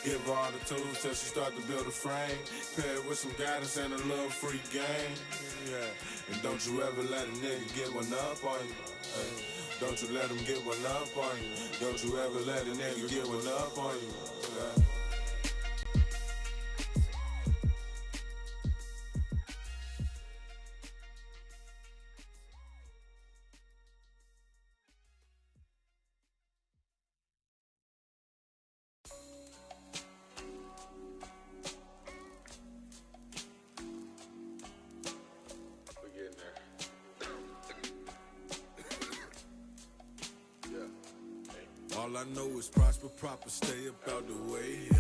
Give her all the tools till she start to build a frame. Pair it with some guidance and a little free game. Yeah. And don't you ever let a nigga get one up on you. Don't you let him get one up on you. Don't you ever let a nigga get one up on you. All I know is prosper, proper, stay up out the way.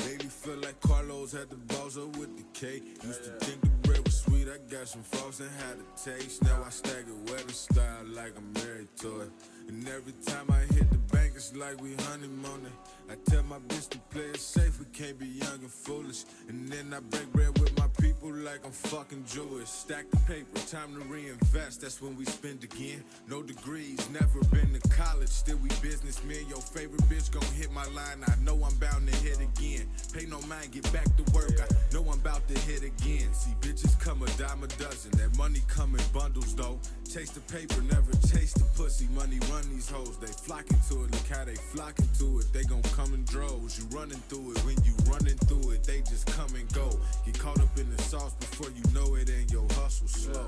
Lately feel like Carlos had the balls up with the cake. Used to think the bread was sweet, I got some frogs and had a taste. Now I stagger wedding style like I'm married to it. And every time I hit the bank, it's like we honeymooning. I tell my bitch to play it safe, we can't be young and foolish. And then I break bread with my people like I'm fucking Jewish. Stack the paper, time to reinvest, that's when we spend again. No degrees, never been to college, still we businessmen. Your favorite bitch gon' hit my line, I know I'm bound to hit again. Pay no mind, get back to work, I know I'm about to hit again. See, bitches come a dime a dozen, that money come in bundles though. Chase the paper, never chase the pussy. Money run these hoes, they flocking to it. Look how they flocking to it, they gon' come in droves. You running through it, when you running through it, they just come and go. Get caught up in the sauce before you know it, and your hustle slow.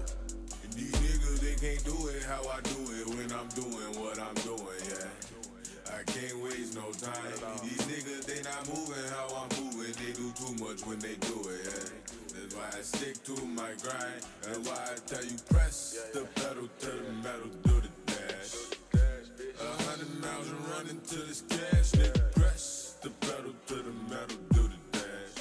And these niggas, they can't do it how I do it when I'm doing what I'm doing, yeah. I can't waste no time. These niggas, they not moving how I'm moving. They do too much when they do it, yeah. That's why I stick to my grind. That's why I tell you press the pedal to the metal, do the dash. 100 miles and running to this cash, nigga. Press the pedal to the metal, do the dash.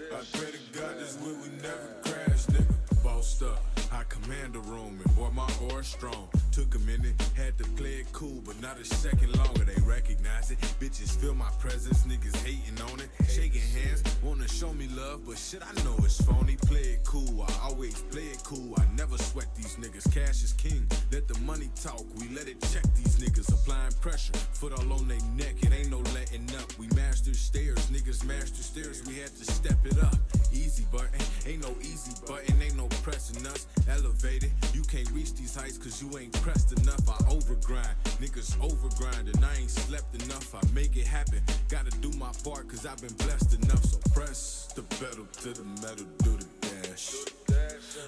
I pray to God this way we never crash, nigga. Bossed up, I command the room and boy my aura strong. Took a minute, had to play it cool, but not a second longer. They recognize it, bitches feel my presence, niggas hating on it. Shaking hands, wanna show me love, but shit I know it's phony. Play it cool, I always play it cool. I never sweat these niggas, cash is king. Let the money talk, we let it check these niggas. Applying pressure, foot all on they neck, it ain't no letting up. We master stairs, niggas master stairs, we had to step it up. Easy button, ain't no easy button, ain't no pressing us. Elevated, you can't reach these heights cause you ain't pressed enough. I overgrind, niggas overgrind, and I ain't slept enough. I make it happen, gotta do my part cause I've been blessed enough. So press the pedal to the metal, do the dash.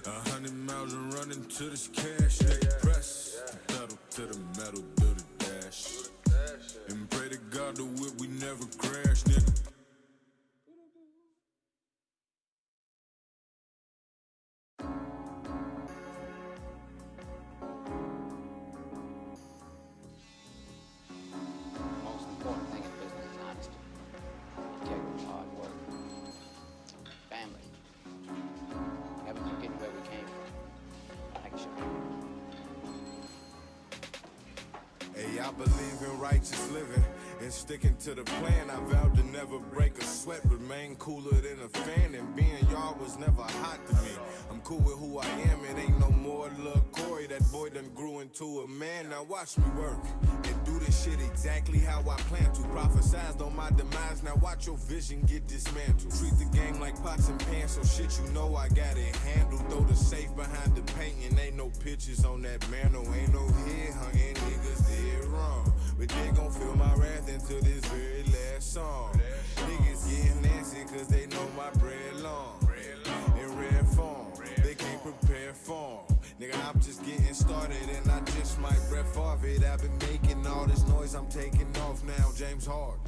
100 miles and running to this cash, nigga. Press the pedal to the metal, do the dash. And pray to God the whip we never crash, nigga. I believe in righteous living and sticking to the plan. I vowed to never break a sweat, remain cooler than a fan. And being y'all was never hot to me. I'm cool with who I am, it ain't no more Lil Corey. That boy done grew into a man. Now watch me work and do this shit exactly how I plan to. Prophesized on my demise, now watch your vision get dismantled. Treat the game like pots and pans, so shit you know I got it handled. Throw the safe behind the painting, ain't no pictures on that mantle. Ain't no head hanging, niggas did wrong, but they gon' feel my wrath until this very last song. Niggas getting antsy cause they know my bread long. In rare form, they can't prepare for 'em. Nigga, I'm just getting started and I just might breath off it. I've been making all this noise, I'm taking off now, James Harden.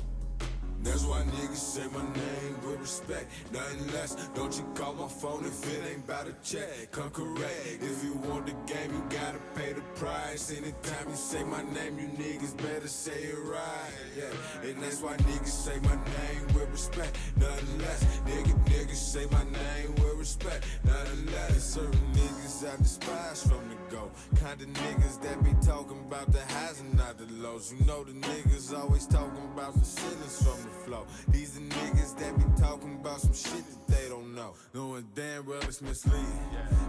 That's why niggas say my name with respect, nothing less. Don't you call my phone if it ain't about a check. Come correct, if you want the game, you gotta pay the price. Anytime you say my name, you niggas better say it right. Yeah, and that's why niggas say my name with respect, nothing less. Niggas say my name with respect, nothing less. Certain niggas I despise from the go, kinda niggas that be talking about the highs and not the lows. You know the niggas always talking about the ceilings from the flow. These are niggas that be talking about some shit that they don't know, knowing damn well it's misleading.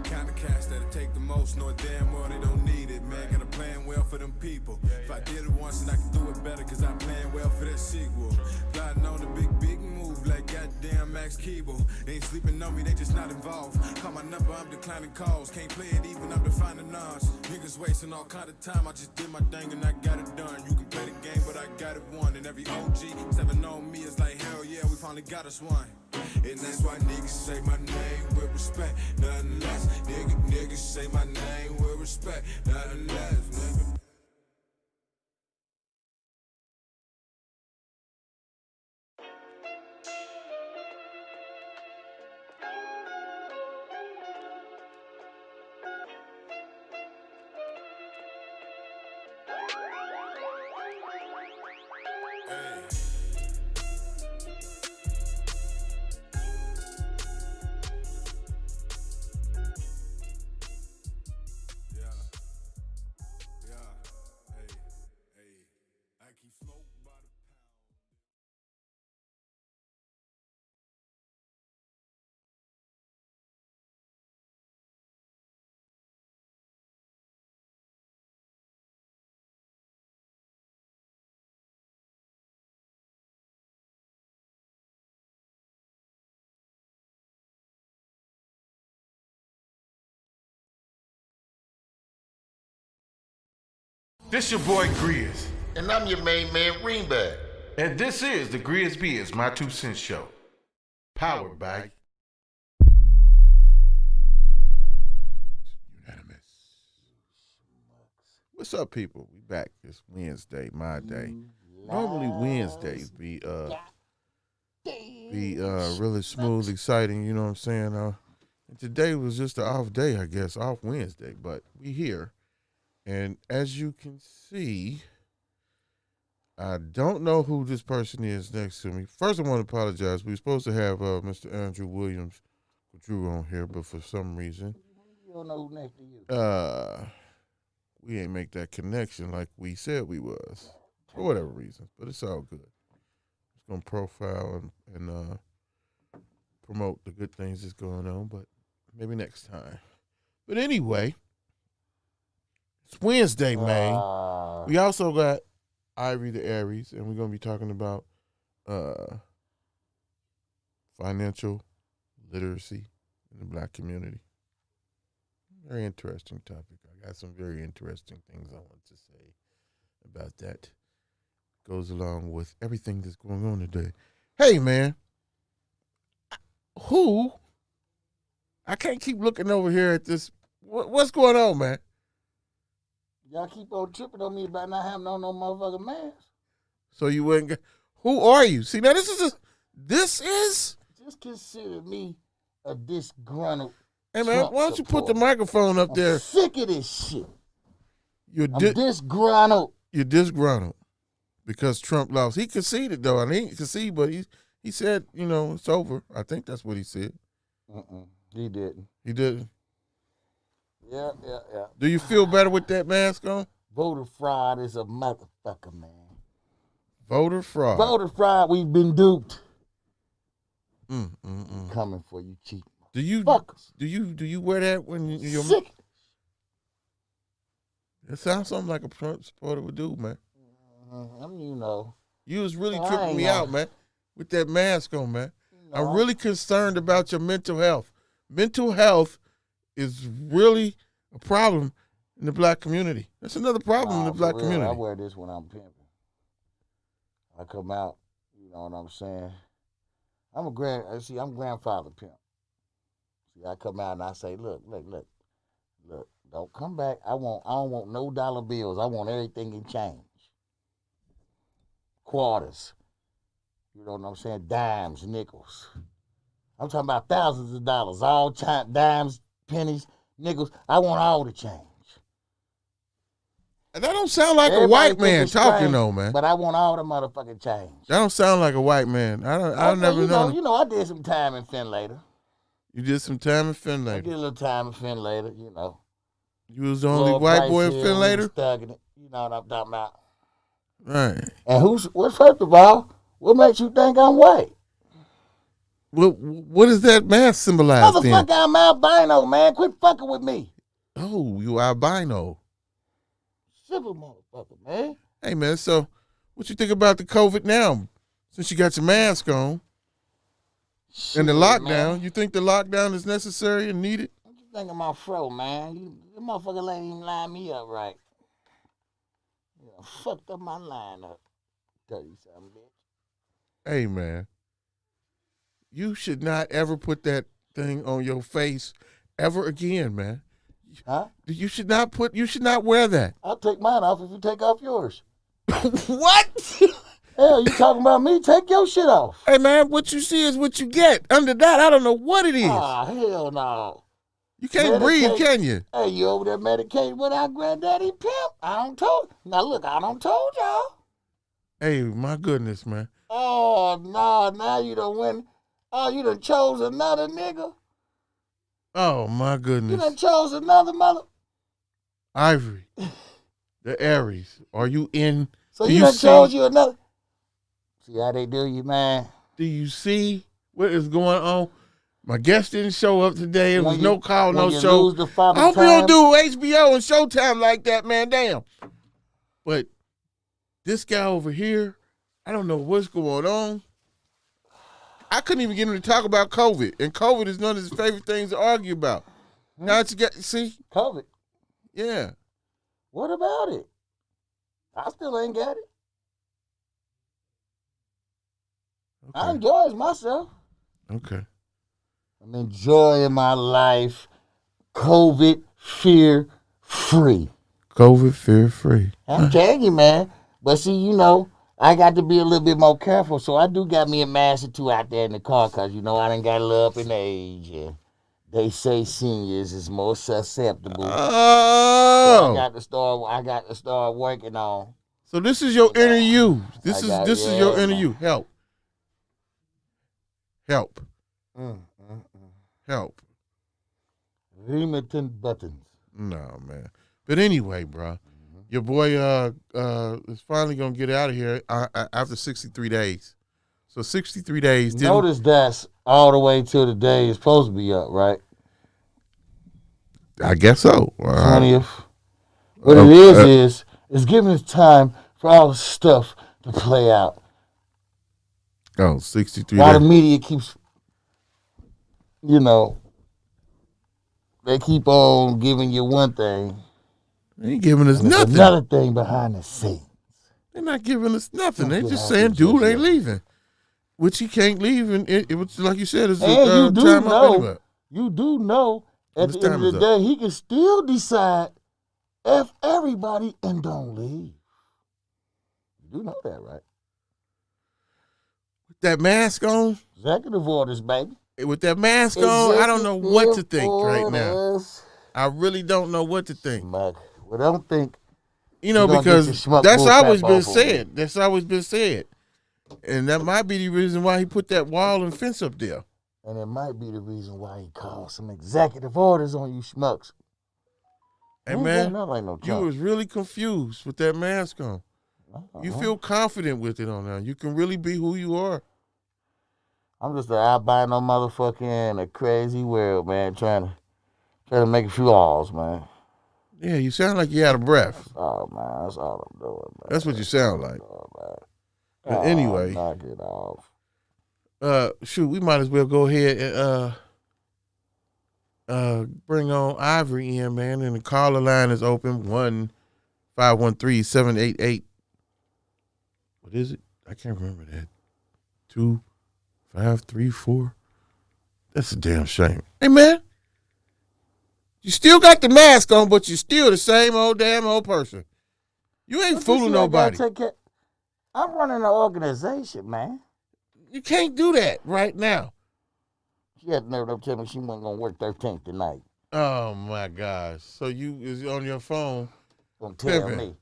Kinda cats that'll take the most, knowing damn well they don't need it. Man, gotta plan well for them people. If I did it once and I can do it better, cause I plan well for that sequel. Plotting on the big Max Keeble. They ain't sleeping on me, they just not involved. Call my number, I'm declining calls. Can't play it even, I'm defining odds. Niggas wasting all kind of time, I just did my thing and I got it done. You can play the game, but I got it won. And every OG stepping on me is like, hell yeah, we finally got us one. And that's why niggas say my name with respect, nothing less. Niggas say my name with respect, nothing less, nigga. This your boy Grizz. And I'm your main man, Greenback. And this is the GRIZZBIZMY2SENSE Show. Powered by Unanimous. What's up, people? We back. It's Wednesday, my day. Normally Wednesdays be really smooth, exciting, you know what I'm saying? And today was just an off day, I guess, off Wednesday, but we here. And as you can see, I don't know who this person is next to me. First, I want to apologize. We were supposed to have Mr. Andrew Williams Drew on here, but for some reason, You don't know who next to you. we ain't make that connection like we said we was, for whatever reason. But it's all good. It's gonna profile and promote the good things that's going on, but maybe next time. But anyway, it's Wednesday, man. We also got Ivory the Aries, and we're going to be talking about financial literacy in the black community. Very interesting topic. I got some very interesting things I want to say about that. Goes along with everything that's going on today. Hey, man. I can't keep looking over here at this. What's going on, man? Y'all keep on tripping on me about not having on no motherfucking mask. So you wouldn't get, who are you? See, now this is Just consider me a disgruntled. Hey, man, Trump why don't you put the supporter. microphone up there? I'm sick of this shit. You're I'm disgruntled. You're disgruntled because Trump lost. He conceded, though. I mean, he conceded, but he said, you know, it's over. I think that's what he said. He didn't. He didn't. Yeah. Do you feel better with that mask on? Voter fraud is a motherfucker, man. Voter fraud. Voter fraud, we've been duped. Coming for you cheap Do you fuckers. do you wear that when you're Sick. It sounds something like a Trump supporter would do, man. I mean, you know. You was really I tripping ain't me know. out, man, with that mask on, man. No. I'm really concerned about your mental health. Mental health is really a problem in the black community. That's another problem in the black For real, community. I wear this when I'm pimping. I come out, you know what I'm saying? I'm grandfather pimp. See, I come out and I say, look, don't come back. I don't want no dollar bills. I want everything in change. Quarters. You know what I'm saying? Dimes, nickels. I'm talking about thousands of dollars, all dimes, pennies, nickels. I want all the change. And that don't sound like Everybody a white think man it's talking, strange, though, man. But I want all the motherfucking change. That don't sound like a white man. I've never known. You know, I did some time in Finlater. You did some time in I did Finlater. a little time in Finlater, you know. You was the only Lord white Price boy in Hill, Finlater? we was thugging it. You know what I'm talking about. Right. And first of all, what makes you think I'm white? What does that mask symbolize then? Motherfucker, I'm albino, man. Quit fucking with me. Oh, you albino. Simple motherfucker, man. Hey, man, so what you think about the COVID now? Since you got your mask on. And the Shit, lockdown, man. you think the lockdown is necessary and needed? What you think of my fro, man? The motherfucker ain't even line me up right. You know, fucked up my line up. 30-something, bitch. Hey, man, you should not ever put that thing on your face ever again, man. Huh? You should not wear that. I'll take mine off if you take off yours. What? Hell, you talking about me? Take your shit off. Hey, man, what you see is what you get. Under that, I don't know what it is. Ah, hell no. You can't breathe, Medicate. can you? Hey, you over there medicating with our granddaddy pimp? I don't told. Now look, I don't told y'all. Hey, my goodness, man. Oh no, now you done win. Oh, you done chose another nigga. Oh, my You goodness. done chose another mother. Ivory, the Aries, are you in? So Do you you done see- chose you another. See how they do you, man. Do you see what is going on? My guest didn't show up today. It was When no you- call, when no you show. lose the father I hope you time- don't do HBO and Showtime like that, man. Damn. But this guy over here, I don't know what's going on. I couldn't even get him to talk about COVID, and COVID is none of his favorite things to argue about. Now that you get, see, COVID. yeah. What about it? I still ain't got it. I Okay. enjoy myself. Okay. I'm enjoying my life, COVID fear free. COVID fear free. I'm telling you, man. But see, you know, I got to be a little bit more careful. So I do got me a mask or two out there in the car because, you know, I done got a little up in age. And they say seniors is more susceptible. So Oh. I got to start working on. So this is your inner you. This I got- is your yeah, inner man. you. Help. Help. Mm. Help. Limited buttons. No, man. But anyway, bro, your boy is finally gonna get out of here after 63 days. So 63 days. Notice that's all the way till the day it's supposed to be up, right? I guess so. 20th. What it is it's giving us time for all the stuff to play out. 63 While the days. media keeps, you know, they keep on giving you one thing. They ain't giving us And there's nothing. another thing behind the scenes. They're not giving us nothing. They Don't just get saying, out dude there ain't just leaving. Which he can't leave, and it was like you said, it's And you do time up know, anyway. you do know at His the end time of is the up. day, he can still decide F everybody and don't leave. You do know that, right? With that mask on, Executive orders, baby. with that mask on, I don't know what to think right now. Orders. I really don't know what to think. Mug. Well, don't think. You know, You gonna get because your schmuck that's bull crap always been off of said. That's always been said. And that might be the reason why he put that wall and fence up there. And it might be the reason why he called some executive orders on you schmucks. Hey, You ain't man, got nothing like no you junk. was really confused with that mask on. You feel confident with it on now. You can really be who you are. I'm just an albino motherfucker in a crazy world, man, trying to make a few alls, man. Yeah, you sound like you out of breath. Oh, man, that's all I'm doing, man. That's what you sound like. Oh, man. But anyway, Knock it off. shoot, we might as well go ahead and bring on Ivory in, man. And the caller line is open 1-513-788. What is it? I can't remember that. 2534. That's a damn shame. Hey, man, you still got the mask on, but you're still the same old damn old person. You ain't fooling nobody. I'm running an organization, man. You can't do that right now. She had the nerve to tell me she wasn't going to work 13th tonight. Oh, my gosh. So you is on your phone Gonna tell pimping. me.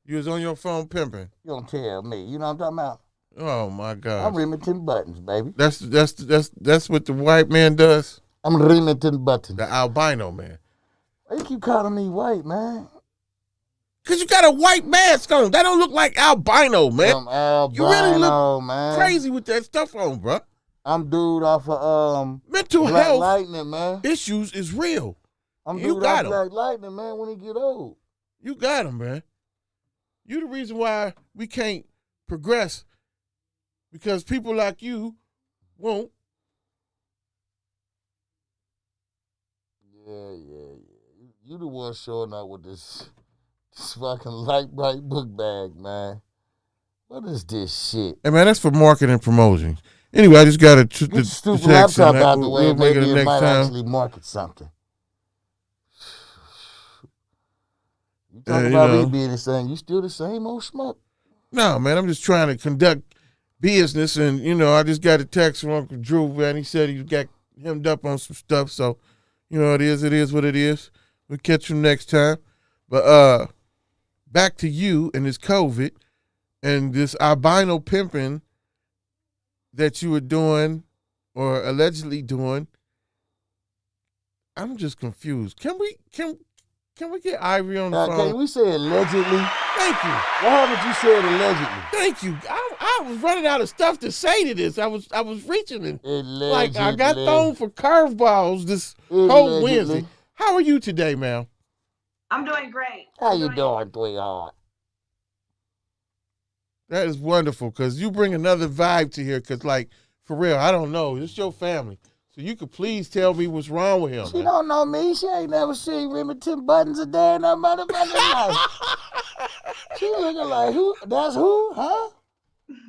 You was on your phone pimping. You gonna tell me. You know what I'm talking about? Oh, my gosh. I'm Remington Buttons, baby. That's what the white man does. I'm Remington Buttons. The albino man. Why you keep calling me white, man? Cause you got a white mask on. That don't look like albino, man. I'm albino, You really look man. crazy with that stuff on, bro. I'm dude off of Mental Black health Lightning, man. issues is real. I'm you dude got off 'em. Black Lightning, man. When he get old, You got him, man. You the reason why we can't progress because people like you won't Yeah. You the one showing up with this fucking light bright book bag, man. What is this shit? Hey, man, that's for marketing and promotion. Anyway, I just got Get your the stupid text, and laptop out the way. we'll make it Maybe the it next might time. actually market something. You talk You about me know. being the same. You still the same old schmuck. No, man, I'm just trying to conduct business, and I just got a text from Uncle Drew, man. He said he got hemmed up on some stuff, so it is what it is. We'll catch you next time. But back to you and this COVID and this albino pimping that you were doing or allegedly doing. I'm just confused. Can we get Ivory on the phone? Can we say allegedly? Thank you. What happened? You said allegedly. Thank you. I was running out of stuff to say to this. I was reaching it. Allegedly. Like I got thrown for curveballs this whole Wednesday. How are you today, ma'am? I'm doing great. How you doing, sweetheart? That is wonderful because you bring another vibe to here. Because, like, for real, I don't know. It's your family. So you could please tell me what's wrong with him. She don't know me. She ain't never seen Remington Buttons a day in her motherfucking life. She looking like, who? That's who? Huh?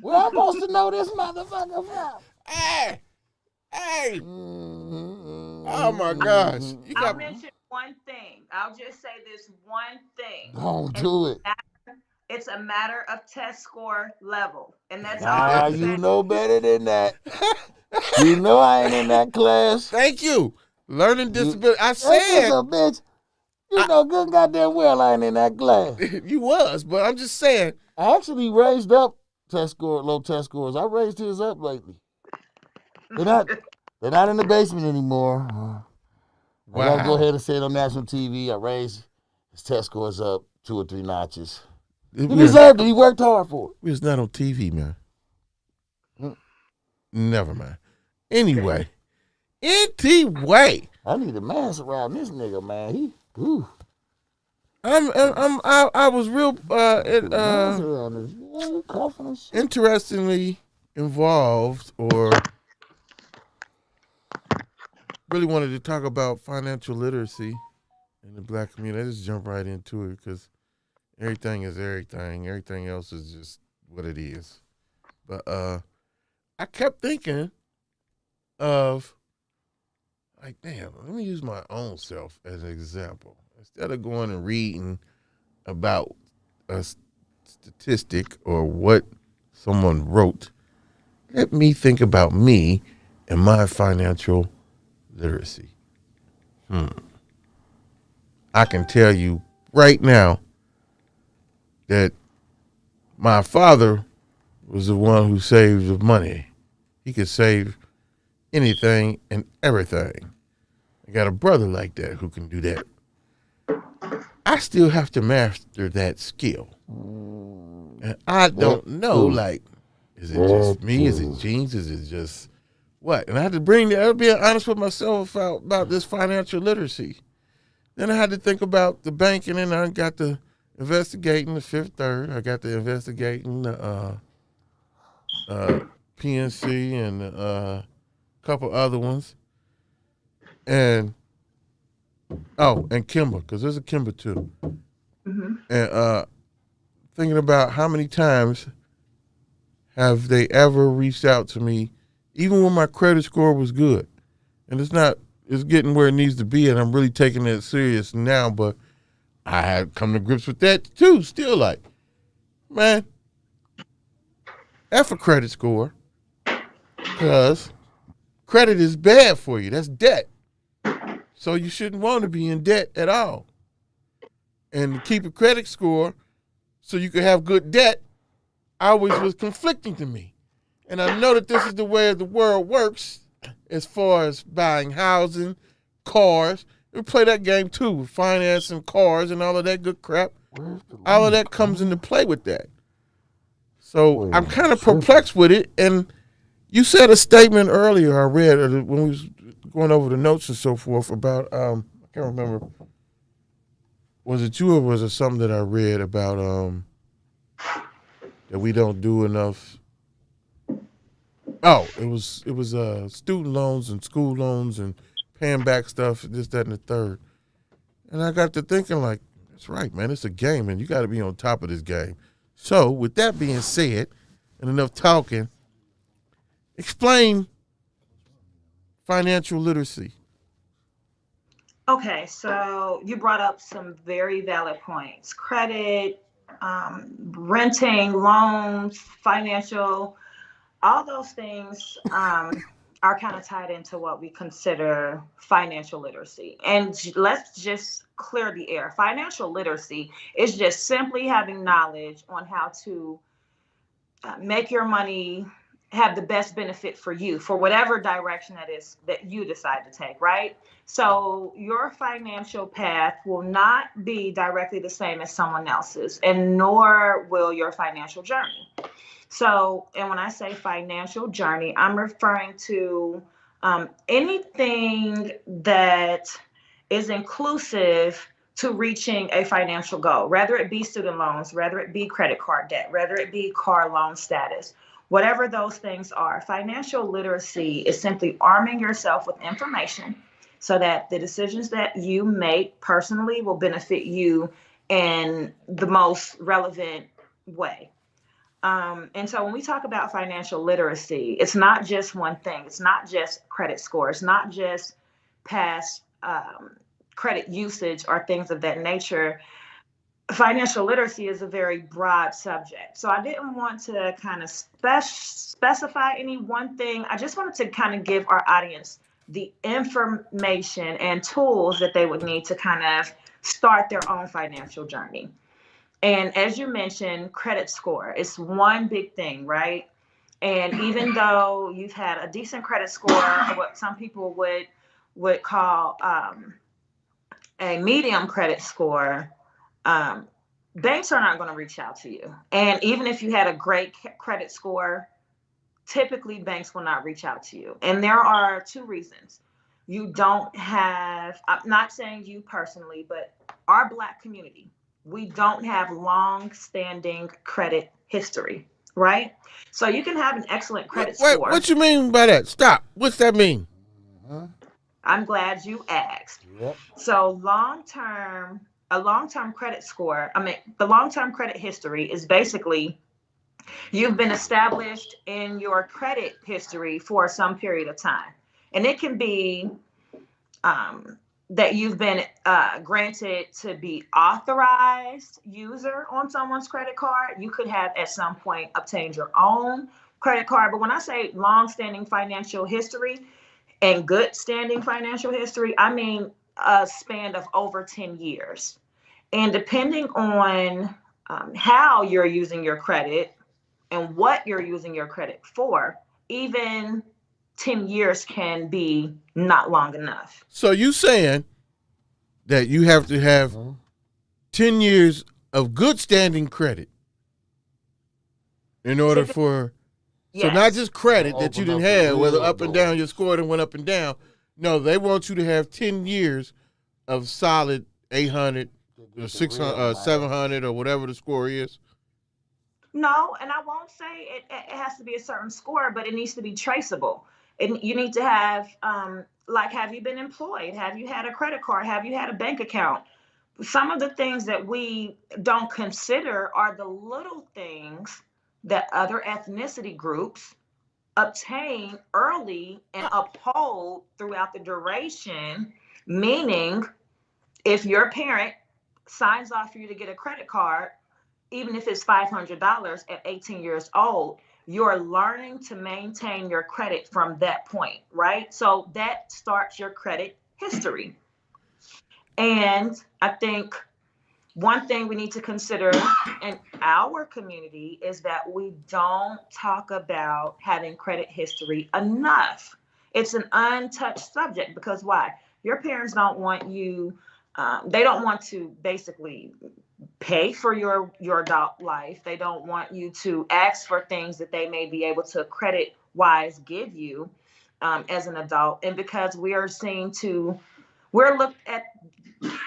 Where I'm supposed to know this motherfucker from? Hey! Mm-hmm. Oh, my gosh. I'll mention one thing. I'll just say this one thing. Don't do it. It's a matter of test score level. And that's Nah, all. you know better than that. You know I ain't in that class. Thank you. Learning disability. I That's said. a bitch. You know good goddamn well I ain't in that class. You was, but I'm just saying. I actually raised up low test scores. I raised his up lately. They're not in the basement anymore. I gotta go ahead and say it on national TV. I raised his test scores up 2 or 3 notches. He deserved it. He worked hard for it. We was not on TV, man. Never mind. Anyway. I need a mask around this nigga, man. I was real interestingly involved, or really wanted to talk about financial literacy in the black community. I just jump right into it because everything is everything. Everything else is just what it is. But I kept thinking of, like, damn, let me use my own self as an example. Instead of going and reading about a statistic or what someone wrote, let me think about me and my financial literacy. I can tell you right now that my father was the one who saved the money. He could save anything and everything. I got a brother like that who can do that. I still have to master that skill. And I don't know, like, is it just me? Is it genes? Is it just what? And I had to be honest with myself about this financial literacy. Then I had to think about the banking, and I got to investigating the Fifth Third. I got to investigating the PNC and a couple other ones. And Kimber, because there's a Kimber too. Mm-hmm. And thinking about how many times have they ever reached out to me, even when my credit score was good. And it's getting where it needs to be, and I'm really taking it serious now, but I had come to grips with that too. Still, like, man, F a credit score, because credit is bad for you. That's debt. So you shouldn't want to be in debt at all. And to keep a credit score so you can have good debt always was conflicting to me. And I know that this is the way the world works as far as buying housing, cars. We play that game too, with financing cars and all of that good crap. All of that comes into play with that. So I'm kind of perplexed with it. And you said a statement earlier I read when we was going over the notes and so forth about, I can't remember. Was it you or was it something that I read about that we don't do enough? Oh, it was student loans and school loans and paying back stuff, this, that, and the third. And I got to thinking, like, that's right, man. It's a game, and you got to be on top of this game. So, with that being said, and enough talking, explain financial literacy. Okay, so you brought up some very valid points. Credit, renting, loans, financial, all those things are kind of tied into what we consider financial literacy. And let's just clear the air. Financial literacy is just simply having knowledge on how to make your money have the best benefit for you for whatever direction that is that you decide to take, right? So your financial path will not be directly the same as someone else's, and nor will your financial journey. So, and when I say financial journey, I'm referring to anything that is inclusive to reaching a financial goal, whether it be student loans, whether it be credit card debt, whether it be car loan status, whatever those things are. Financial literacy is simply arming yourself with information so that the decisions that you make personally will benefit you in the most relevant way. And so when we talk about financial literacy, it's not just one thing. It's not just credit score. It's not just past credit usage or things of that nature. Financial literacy is a very broad subject. So I didn't want to kind of specify any one thing. I just wanted to kind of give our audience the information and tools that they would need to kind of start their own financial journey. And as you mentioned, credit score is one big thing, right? And even though you've had a decent credit score, or what some people would call a medium credit score, banks are not going to reach out to you. And even if you had a great credit score, typically banks will not reach out to you. And there are two reasons. You don't have, I'm not saying you personally, but our Black community, we don't have long-standing credit history, right? So you can have an excellent credit score. What you mean by that? Stop. What's that mean? I'm glad you asked. Yep. So a long-term credit score, the long-term credit history is basically you've been established in your credit history for some period of time. And it can be that you've been granted to be authorized user on someone's credit card. You could have at some point obtained your own credit card. But when I say long-standing financial history and good standing financial history, I mean a span of over 10 years. And depending on how you're using your credit and what you're using your credit for, even 10 years can be not long enough. So you saying that you have to have 10 years of good standing credit in order for, so not just credit that you didn't have, whether up and down, your score done went up and down. No, they want you to have 10 years of solid 800 or 600, 700 or whatever the score is. No, and I won't say it has to be a certain score, but it needs to be traceable. And you need to have, like, have you been employed? Have you had a credit card? Have you had a bank account? Some of the things that we don't consider are the little things that other ethnicity groups obtain early and uphold throughout the duration. Meaning, if your parent signs off for you to get a credit card, even if it's $500 at 18 years old, you're learning to maintain your credit from that point, right? So that starts your credit history. And I think one thing we need to consider in our community is that we don't talk about having credit history enough. It's an untouched subject because why? Your parents don't want you, they don't want to basically pay for your adult life. They don't want you to ask for things that they may be able to credit wise give you as an adult. And because we're looked at,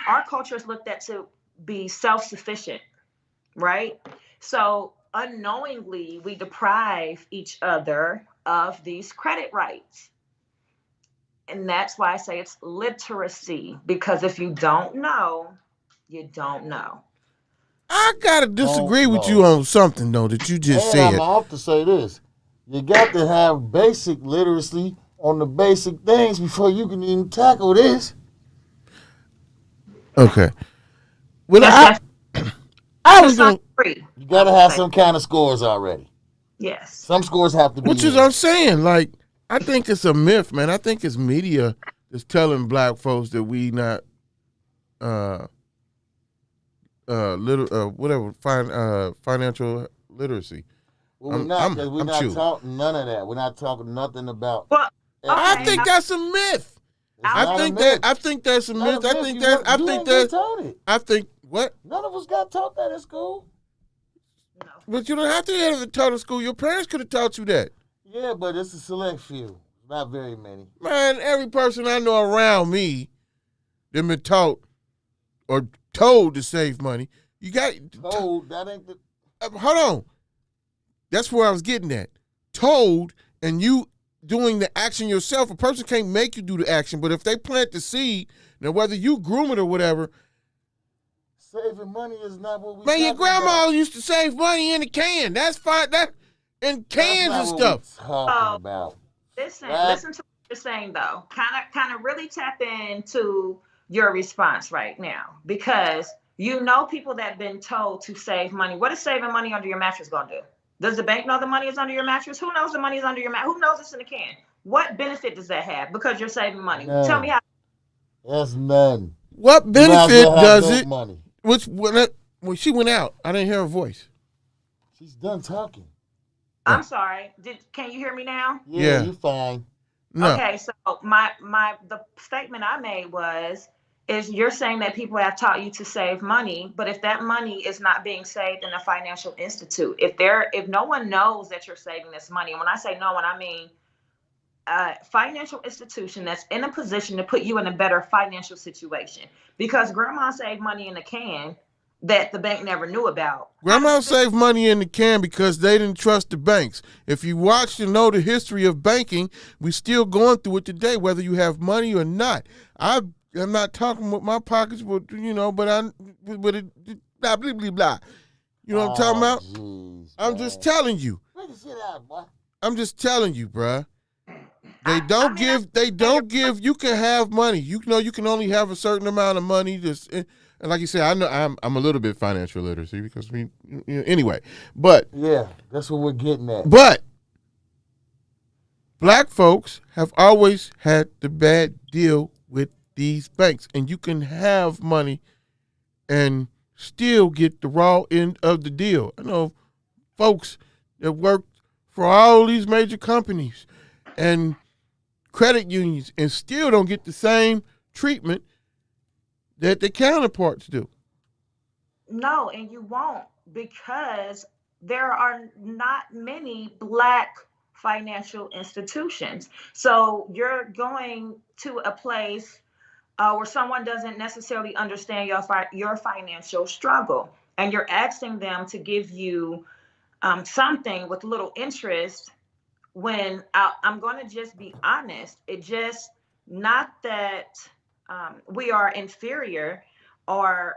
our culture is looked at to be self-sufficient, right? So unknowingly, we deprive each other of these credit rights. And that's why I say it's literacy, because if you don't know, you don't know. I gotta disagree with know. you on something though that you just And I'm said. gonna have to say this: you got to have basic literacy on the basic things before you can even tackle this. Okay. Well, Yes, I to was some gonna, degree. You got to have some kind of scores already. Yes. Some scores have to be. which is in. I'm saying. Like, I think it's a myth, man. I think it's media that's telling black folks that we not financial literacy. Well, we're not, because we're I'm not chewing. talking none of that. We're not talking nothing about. Well, I okay. think that's a myth. It's I not think a myth. I think that's a myth. Not a I myth. think You that I you think ain't been that taught it. I think what? None of us got taught that in school. No. But you don't have to have it taught in school. Your parents could have taught you that. Yeah, but it's a select few. Not very many. Man, every person I know around me that been taught or told to save money. You got Told that ain't the. hold on. That's where I was getting at. Told and you doing the action yourself. A person can't make you do the action, but if they plant the seed, now whether you groom it or whatever, Saving money is not what we. man, your talking grandma about. used to save money in a can. That's fine. That in cans That's and not stuff. what we talking about. Listen, Right. listen to what you're saying though. Kind of really tap into your response right now, because you know people that have been told to save money. What is saving money under your mattress gonna do? Does the bank know the money is under your mattress? Who knows the money is under your mattress? Who knows it's in the can? What benefit does that have? Because you're saving money. None. Tell me how. That's none. What You might as benefit well have does milk it? money. When she went out, I didn't hear her voice. She's done talking. I'm sorry. Can you hear me now? Yeah. You fine. No. Okay, so the statement I made is you're saying that people have taught you to save money, but if that money is not being saved in a financial institute, if no one knows that you're saving this money, and when I say no one, I mean a financial institution that's in a position to put you in a better financial situation, because grandma saved money in a can that the bank never knew about. Grandma saved money in the can because they didn't trust the banks. If you watch and know the history of banking, we still going through it today, whether you have money or not. I'm not talking with my pockets, but but it blah blah blah blah. You know what I'm talking about? Geez, I'm just telling you. Take the shit out, boy. I'm just telling you, bruh. They don't give. You can have money. You know, you can only have a certain amount of money. And like you said, I know I'm a little bit financial literacy because anyway. But Yeah, that's what we're getting at. But black folks have always had the bad deal with these banks, and you can have money and still get the raw end of the deal. I know folks that work for all these major companies and credit unions and still don't get the same treatment that the counterparts do. No, and you won't, because there are not many Black financial institutions. So you're going to a place where someone doesn't necessarily understand your financial struggle, and you're asking them to give you something with little interest. When I'm going to just be honest, it just not that we are inferior or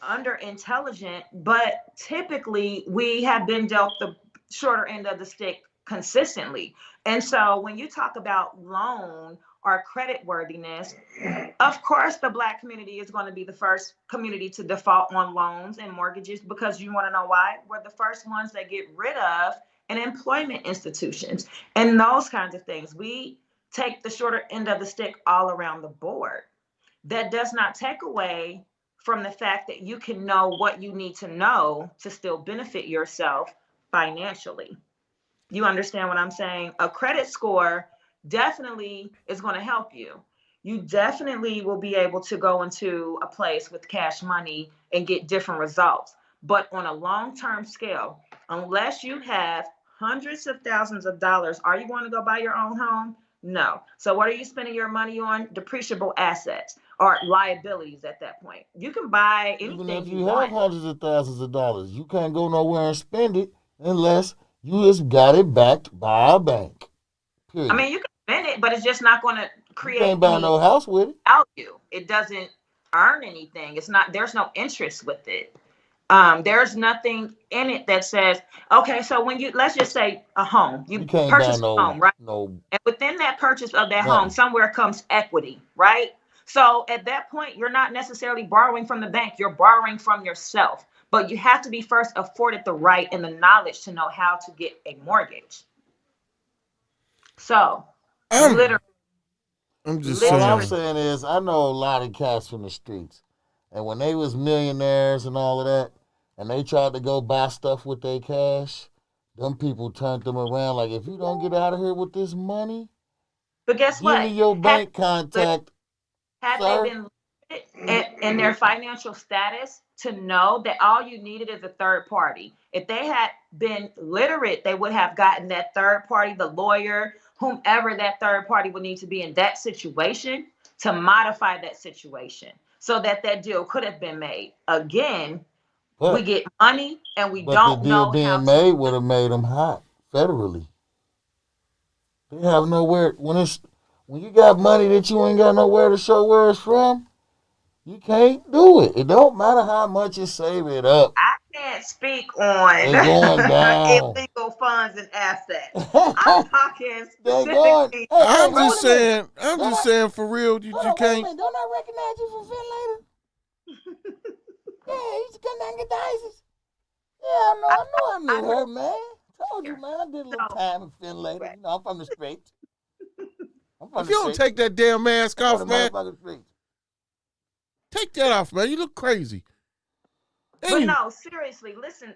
under intelligent, but typically we have been dealt the shorter end of the stick consistently. And so when you talk about loan or credit worthiness, of course the Black community is going to be the first community to default on loans and mortgages, because you want to know why? We're the first ones that get rid of and employment institutions and those kinds of things. We take the shorter end of the stick all around the board. That does not take away from the fact that you can know what you need to know to still benefit yourself financially. You understand what I'm saying? A credit score definitely is going to help you. You definitely will be able to go into a place with cash money and get different results. But on a long-term scale, unless you have hundreds of thousands of dollars, are you going to go buy your own home? No. So what are you spending your money on? Depreciable assets or liabilities at that point. You can buy Even anything if you you have want. hundreds of thousands of dollars, you can't go nowhere and spend it unless you just got it backed by a bank. Period. I mean, you can spend it, but it's just not going to You create can't buy any no house with it. value. It doesn't earn anything. It's not, there's no interest with it. There's nothing in it that says, okay, so when you, let's just say a home, You you can't buy purchase a home, right? no And within that purchase of that home, nothing. somewhere comes equity, right? So at that point, you're not necessarily borrowing from the bank, you're borrowing from yourself. But you have to be first afforded the right and the knowledge to know how to get a mortgage. So, I'm literally, I'm just All I'm literally, saying. saying is I know a lot of cats from the streets. And when they was millionaires and all of that, and they tried to go buy stuff with their cash, them people turned them around like, if you don't get out of here with this money, but guess give me what? your Had bank contact, had they sir. been in their financial status to know that all you needed is a third party. If they had been literate, they would have gotten that third party, the lawyer, whomever that third party would need to be in that situation to modify that situation so that that deal could have been made. Again, we But get money and we the don't deal know how being to. made would have made them hot federally. They have nowhere when you got money that you ain't got nowhere to show where it's from. You can't do it. It don't matter how much you save it up. I can't speak on They going down. illegal funds and assets. I'm They talking going. specifically. Hey, hey, I'm wait just a minute. saying. I'm Don't just I, saying for real. You, hold you on, wait a can't. minute. Don't I recognize you from Finlater? Yeah, he used to come down and get the ices. Yeah, I I knew her, man. Told you, hear. man. I did a little So, time in Finlater. You know, I'm from the streets. I'm from If the you don't streets. take that damn mask I'm off, from the man, motherfucking streets. take that off, man. You look crazy. And but you, no, seriously, listen,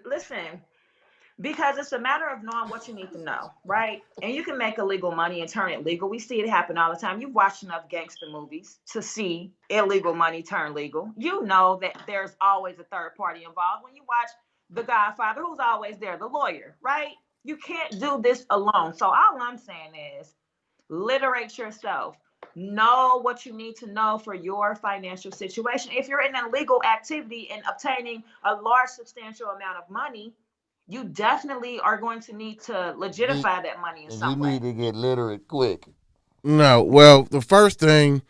because it's a matter of knowing what you need to know, right? And you can make illegal money and turn it legal. We see it happen all the time. You've watched enough gangster movies to see illegal money turn legal. You know that there's always a third party involved. When you watch The Godfather, who's always there? The lawyer, right? You can't do this alone. So all I'm saying is literate yourself. Know what you need to know for your financial situation. If you're in a legal activity and obtaining a large, substantial amount of money, you definitely are going to need to Need, legitify that money in and you some way. need to get literate quick. no. Well, the first thing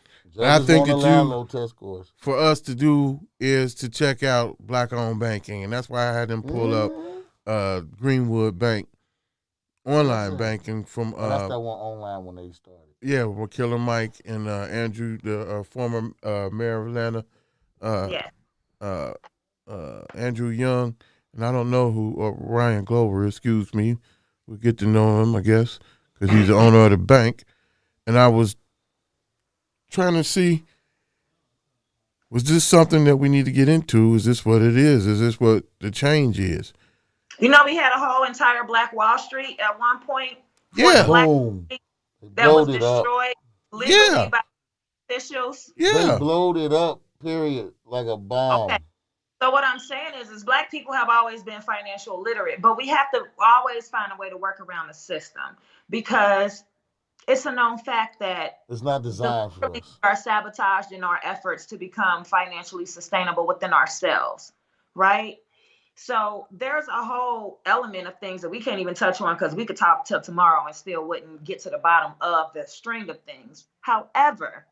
I Judges think want to that allow you low test scores. for us to do is to check out black-owned banking, and that's why I had them pull up Greenwood Bank online Listen. banking from Oh, that's that one online when they started. yeah, with Killer Mike and Andrew, the former mayor of Atlanta, uh, Yeah. uh, Andrew Young, and I don't know who Ryan Glover. Excuse me. We'll get to know him, I guess, because he's the owner of the bank. And I was trying to see, was this something that we need to get into? Is this what it is? Is this what the change is? You know, we had a whole entire Black Wall Street at one point for the Yeah, black Boom. They that was blowed it up. destroyed legally yeah, by officials. They yeah. blowed it up, period, like a Okay. bomb. So what I'm saying is black people have always been financial literate, but we have to always find a way to work around the system because it's a known fact that It's not the designed for we us. are sabotaged in our efforts to become financially sustainable within ourselves, right? So there's a whole element of things that we can't even touch on because we could talk till tomorrow and still wouldn't get to the bottom of the string of things. However,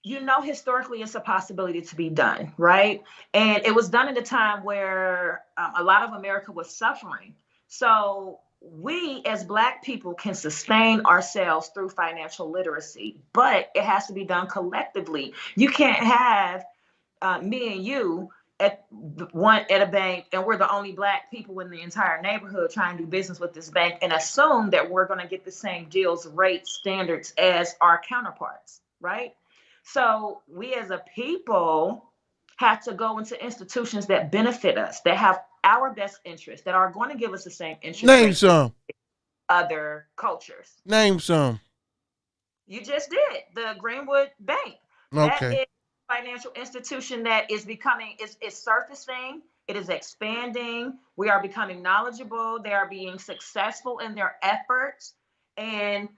you know, historically it's a possibility to be done, right? And it was done at a time where a lot of America was suffering. So we as black people can sustain ourselves through financial literacy, but it has to be done collectively. You can't have me and you at a bank and we're the only black people in the entire neighborhood trying to do business with this bank and assume that we're going to get the same deals, rates, standards as our counterparts, right? So we as a people have to go into institutions that benefit us, that have our best interests, that are going to give us the same interest Name rates as some. other cultures. Name some. You just did the Greenwood Bank. That Okay. is a financial institution that is becoming, is surfacing. It is expanding. We are becoming knowledgeable. They are being successful in their efforts. And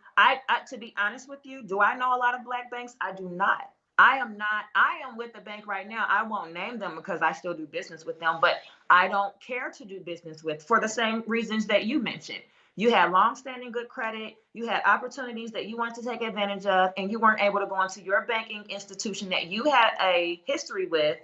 to be honest with you, do I know a lot of black banks? I do not. I am not. I am with the bank right now. I won't name them because I still do business with them, but I don't care to do business with for the same reasons that you mentioned You had long-standing good credit, you had opportunities that you wanted to take advantage of, and you weren't able to go into your banking institution that you had a history with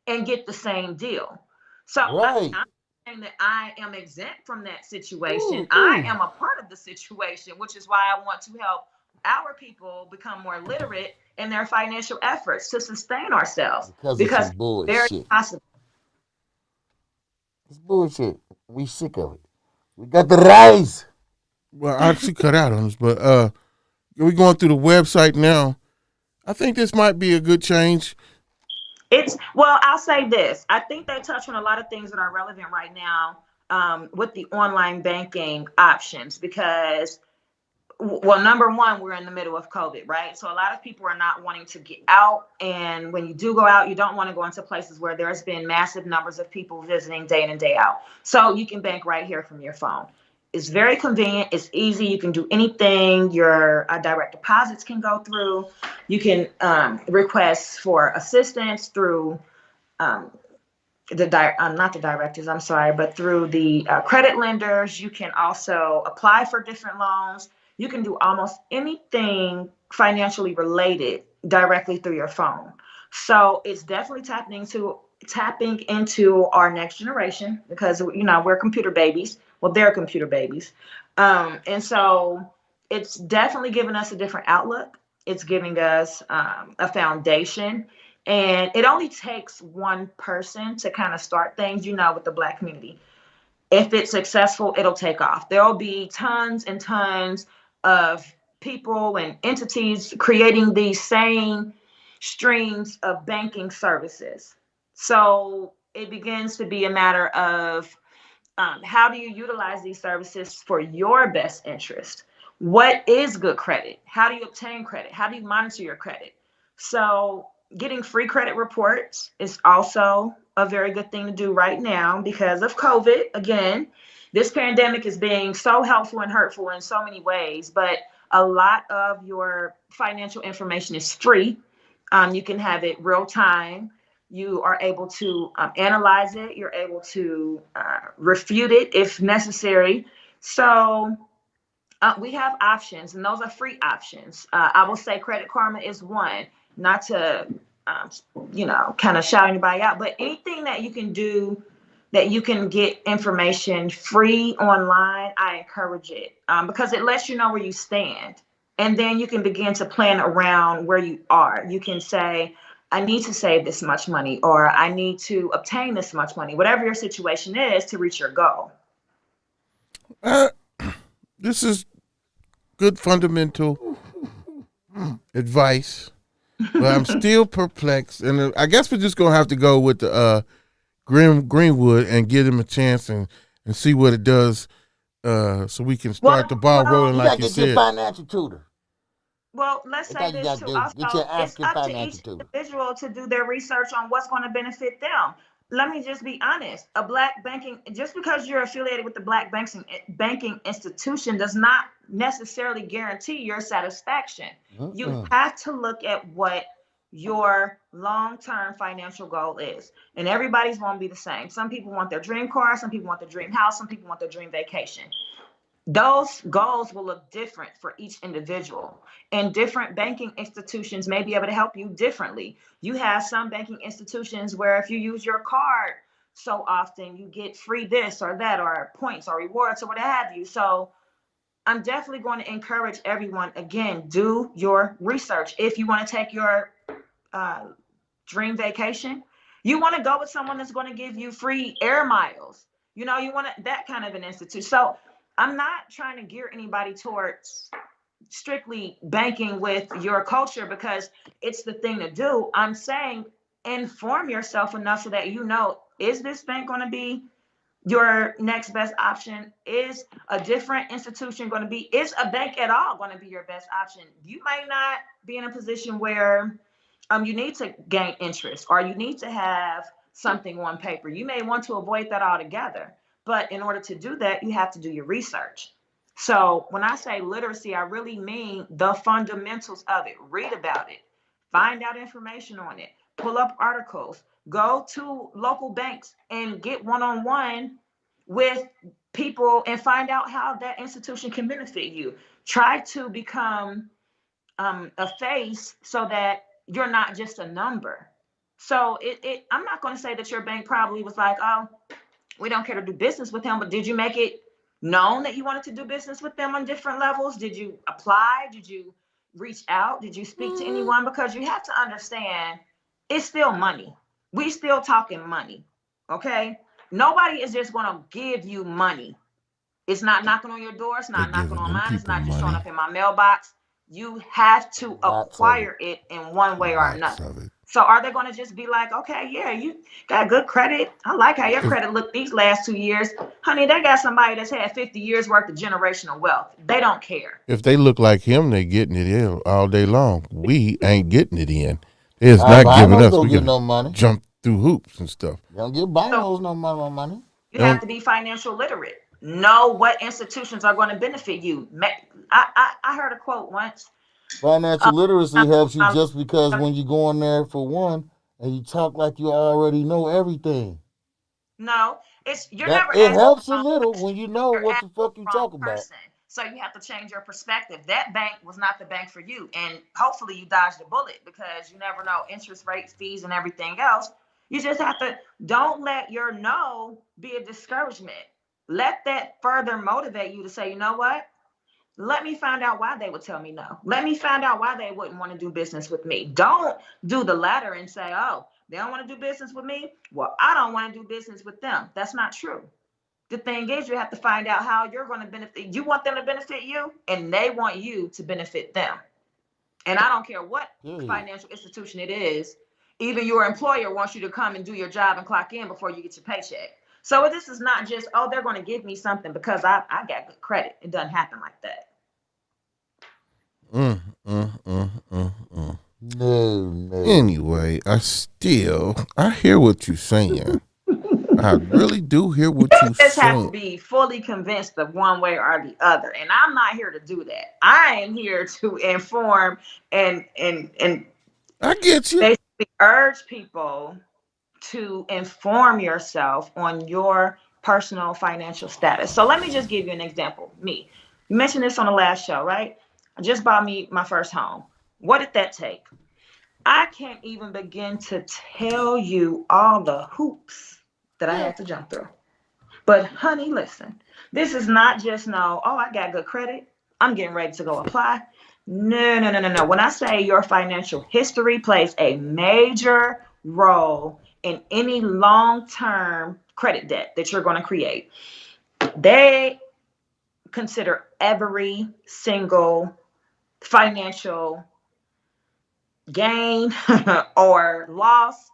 and get the same deal. So Right. I'm saying that I am exempt from that situation. Ooh, I ooh. am a part of the situation, which is why I want to help our people become more literate in their financial efforts to sustain ourselves, Because of because some it's very bullshit. possible. It's bullshit. We sick of it. We got the rise. Well, I actually cut out on this, but we're going through the website now. I think this might be a good change. Well, I'll say this. I think they touch on a lot of things that are relevant right now, with the online banking options, because, well, number one, we're in the middle of COVID, right? So a lot of people are not wanting to get out. And when you do go out, you don't want to go into places where there's been massive numbers of people visiting day in and day out. So you can bank right here from your phone. It's very convenient. It's easy. You can do anything. Your direct deposits can go through. You can request for assistance through um, not the directors, I'm sorry, but through the credit lenders. You can also apply for different loans. You can do almost anything financially related directly through your phone. So it's definitely tapping into our next generation, because we're computer babies. Well, they're computer babies, and so it's definitely giving us a different outlook. It's giving us a foundation, and it only takes one person to kind of start things, with the Black community. If it's successful, it'll take off. There will be tons and tons of people and entities creating these same streams of banking services. So it begins to be a matter of, how do you utilize these services for your best interest? What is good credit? How do you obtain credit? How do you monitor your credit? So, getting free credit reports is also a very good thing to do right now because of COVID. Again, this pandemic is being so helpful and hurtful in so many ways, but a lot of your financial information is free. You can have it real time. You are able to analyze it. You're able to refute it if necessary. So we have options, and those are free options. I will say Credit Karma is one, not to, um, kind of shout anybody out, but anything that you can do that you can get information free online, I encourage it, because it lets you know where you stand. And then you can begin to plan around where you are. You can say, I need to save this much money, or I need to obtain this much money, whatever your situation is to reach your goal. Uh, this is good fundamental advice, but I'm still perplexed, and I guess we're just gonna have to go with the Greenwood and give him a chance and see what it does, so we can Well, start the ball well, rolling, You like gotta you get your said. financial tutor. Well, let's That's say all you this gotta too. do. Get your Also, it's African up to financial each tutor. individual to do their research on what's going to benefit them. Let me just be honest. A black banking, just because you're affiliated with the black banking institution does not necessarily guarantee your satisfaction. You Mm-mm. have to look at what your long-term financial goal is. And everybody's won't be the same. Some people want their dream car, some people want their dream house, some people want their dream vacation. Those goals will look different for each individual, and different banking institutions may be able to help you differently. You have some banking institutions where if you use your card so often, you get free this or that, or points or rewards or what have you. So I'm definitely going to encourage everyone, again, do your research. If you want to take your uh, dream vacation, you want to go with someone that's going to give you free air miles. You want that kind of an institute. So I'm not trying to gear anybody towards strictly banking with your culture because it's the thing to do. I'm saying inform yourself enough so that is this bank going to be your next best option? Is a different institution going to be, is a bank at all going to be your best option? You might not be in a position where you need to gain interest or you need to have something on paper. You may want to avoid that altogether. But in order to do that, you have to do your research. So when I say literacy, I really mean the fundamentals of it. Read about it, find out information on it, pull up articles, go to local banks and get one on one with people and find out how that institution can benefit you. Try to become a face so that you're not just a number. So I'm not going to say that your bank probably was like, oh, we don't care to do business with him, but did you make it known that you wanted to do business with them on different levels? Did you apply? Did you reach out? Did you speak to anyone? Because you have to understand, it's still money. We still talking money, okay? Nobody is just going to give you money. It's not knocking on your door. It's not knocking on mine. It's not just showing up in my mailbox. You have to acquire it in one way or another. So are they going to just be like, okay, yeah, you got good credit. I like how your credit looked these last 2 years. Honey, they got somebody that's had 50 years worth of generational wealth. They don't care. If they look like him, they getting it in all day long. We ain't getting it in. It's not giving us. We get no money. Jump through hoops and stuff. Don't give binos no money. You have to be financial literate. Know what institutions are going to benefit you. I heard a quote once. Financial literacy helps you just because when you go in there for one and you talk like you already know everything. No, it helps a little when you know what the fuck you talking about. So you have to change your perspective. That bank was not the bank for you, and hopefully you dodged the bullet, because you never know interest rates, fees, and everything else. You just have to, don't let your no be a discouragement. Let that further motivate you to say, you know what? Let me find out why they would tell me no. Let me find out why they wouldn't want to do business with me. Don't do the latter and say, oh, they don't want to do business with me. Well, I don't want to do business with them. That's not true. The thing is, you have to find out how you're going to benefit. You want them to benefit you, and they want you to benefit them. And I don't care what financial institution it is. Even your employer wants you to come and do your job and clock in before you get your paycheck. So this is not just, oh, they're going to give me something because I got good credit. It doesn't happen like that. No. Anyway, I hear what you're saying. I really do hear what you're saying. You just have to be fully convinced of one way or the other. And I'm not here to do that. I am here to inform and I get you. Basically urge people to inform yourself on your personal financial status. So let me just give you an example. Me, you mentioned this on the last show, right? I just bought me my first home. What did that take? I can't even begin to tell you all the hoops that I had to jump through. But honey, listen, this is not just I got good credit, I'm getting ready to go apply. No. When I say your financial history plays a major role in any long-term credit debt that you're going to create, they consider every single financial gain or loss,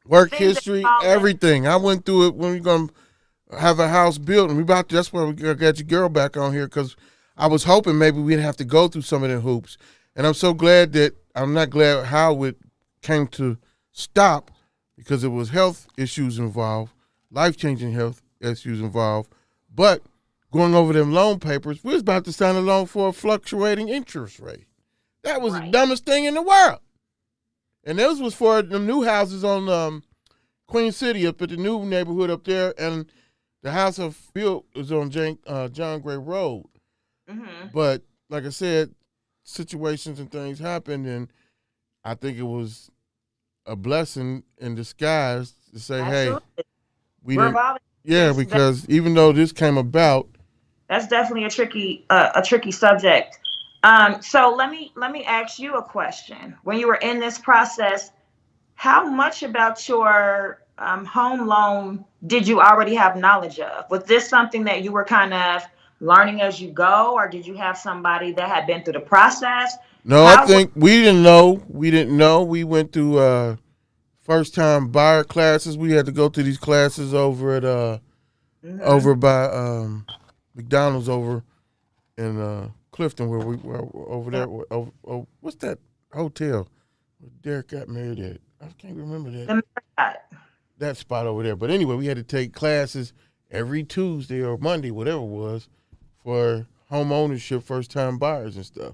work history, everything. I went through it when we're going to have a house built, and that's why we got your girl back on here, because I was hoping maybe we'd have to go through some of the hoops. And I'm so glad that I'm not glad how it came to stop, because it was health issues involved, life-changing health issues involved. But going over them loan papers, we was about to sign a loan for a fluctuating interest rate. That was the dumbest thing in the world. And this was for the new houses on Queen City, up at the new neighborhood up there. And the house I built was on John Gray Road. Mm-hmm. But like I said, situations and things happened, and I think it was a blessing in disguise to say, Absolutely. Hey, we didn't. Yeah, because even though this came about, that's definitely a tricky subject. So let me ask you a question. When you were in this process, how much about your home loan did you already have knowledge of? Was this something that you were kind of learning as you go, or did you have somebody that had been through the process? No, I think we didn't know. We went through first-time buyer classes. We had to go through these classes over at over by McDonald's over in Clifton, where we were over there. What's that hotel where Derek got married at? I can't remember that. That spot over there. But anyway, we had to take classes every Tuesday or Monday, whatever it was, for home ownership, first-time buyers and stuff.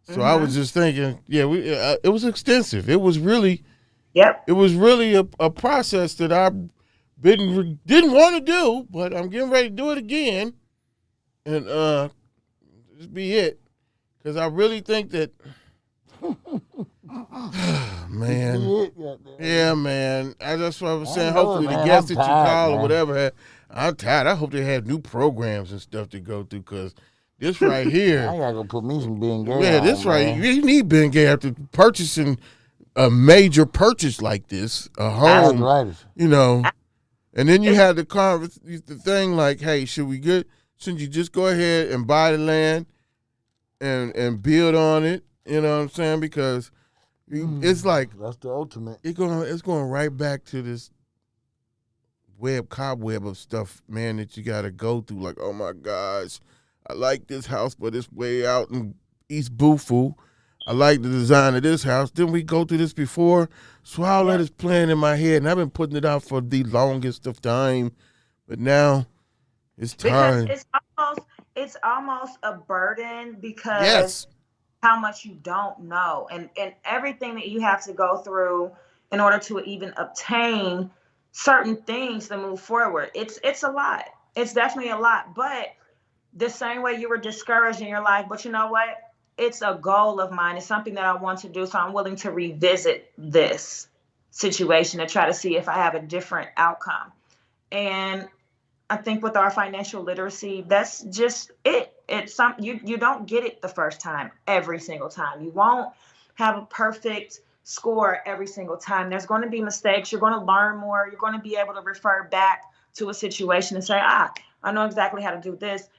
So I was just thinking, it was extensive. It was really, it was really a process that I didn't want to do, but I'm getting ready to do it again, and just be it, because I really think that, man, yeah, man. That's what I was saying. Hopefully, the guests that you call or whatever, I'm tired. I hope they have new programs and stuff to go through, because this right here, I gotta go put me some Ben Gay. yeah, this right, you need Ben Gay after purchasing a major purchase like this, a home, you know, and then you had the thing like, hey, should you just go ahead and buy the land and build on it? You know what I'm saying? Because it's like that's the ultimate. It's going right back to this cobweb of stuff, man, that you got to go through. Like, oh my gosh, I like this house, but it's way out in East Bufu. I like the design of this house. Didn't we go through this before? So all that is playing in my head, and I've been putting it out for the longest of time, but now it's time. Because it's almost a burden, because how much you don't know, and everything that you have to go through in order to even obtain certain things to move forward. It's a lot. It's definitely a lot. But the same way you were discouraged in your life, but you know what? It's a goal of mine. It's something that I want to do. So I'm willing to revisit this situation to try to see if I have a different outcome. And I think with our financial literacy, that's just it. It's you don't get it the first time, every single time. You won't have a perfect score every single time. There's going to be mistakes. You're going to learn more. You're going to be able to refer back to a situation and say, I know exactly how to do this.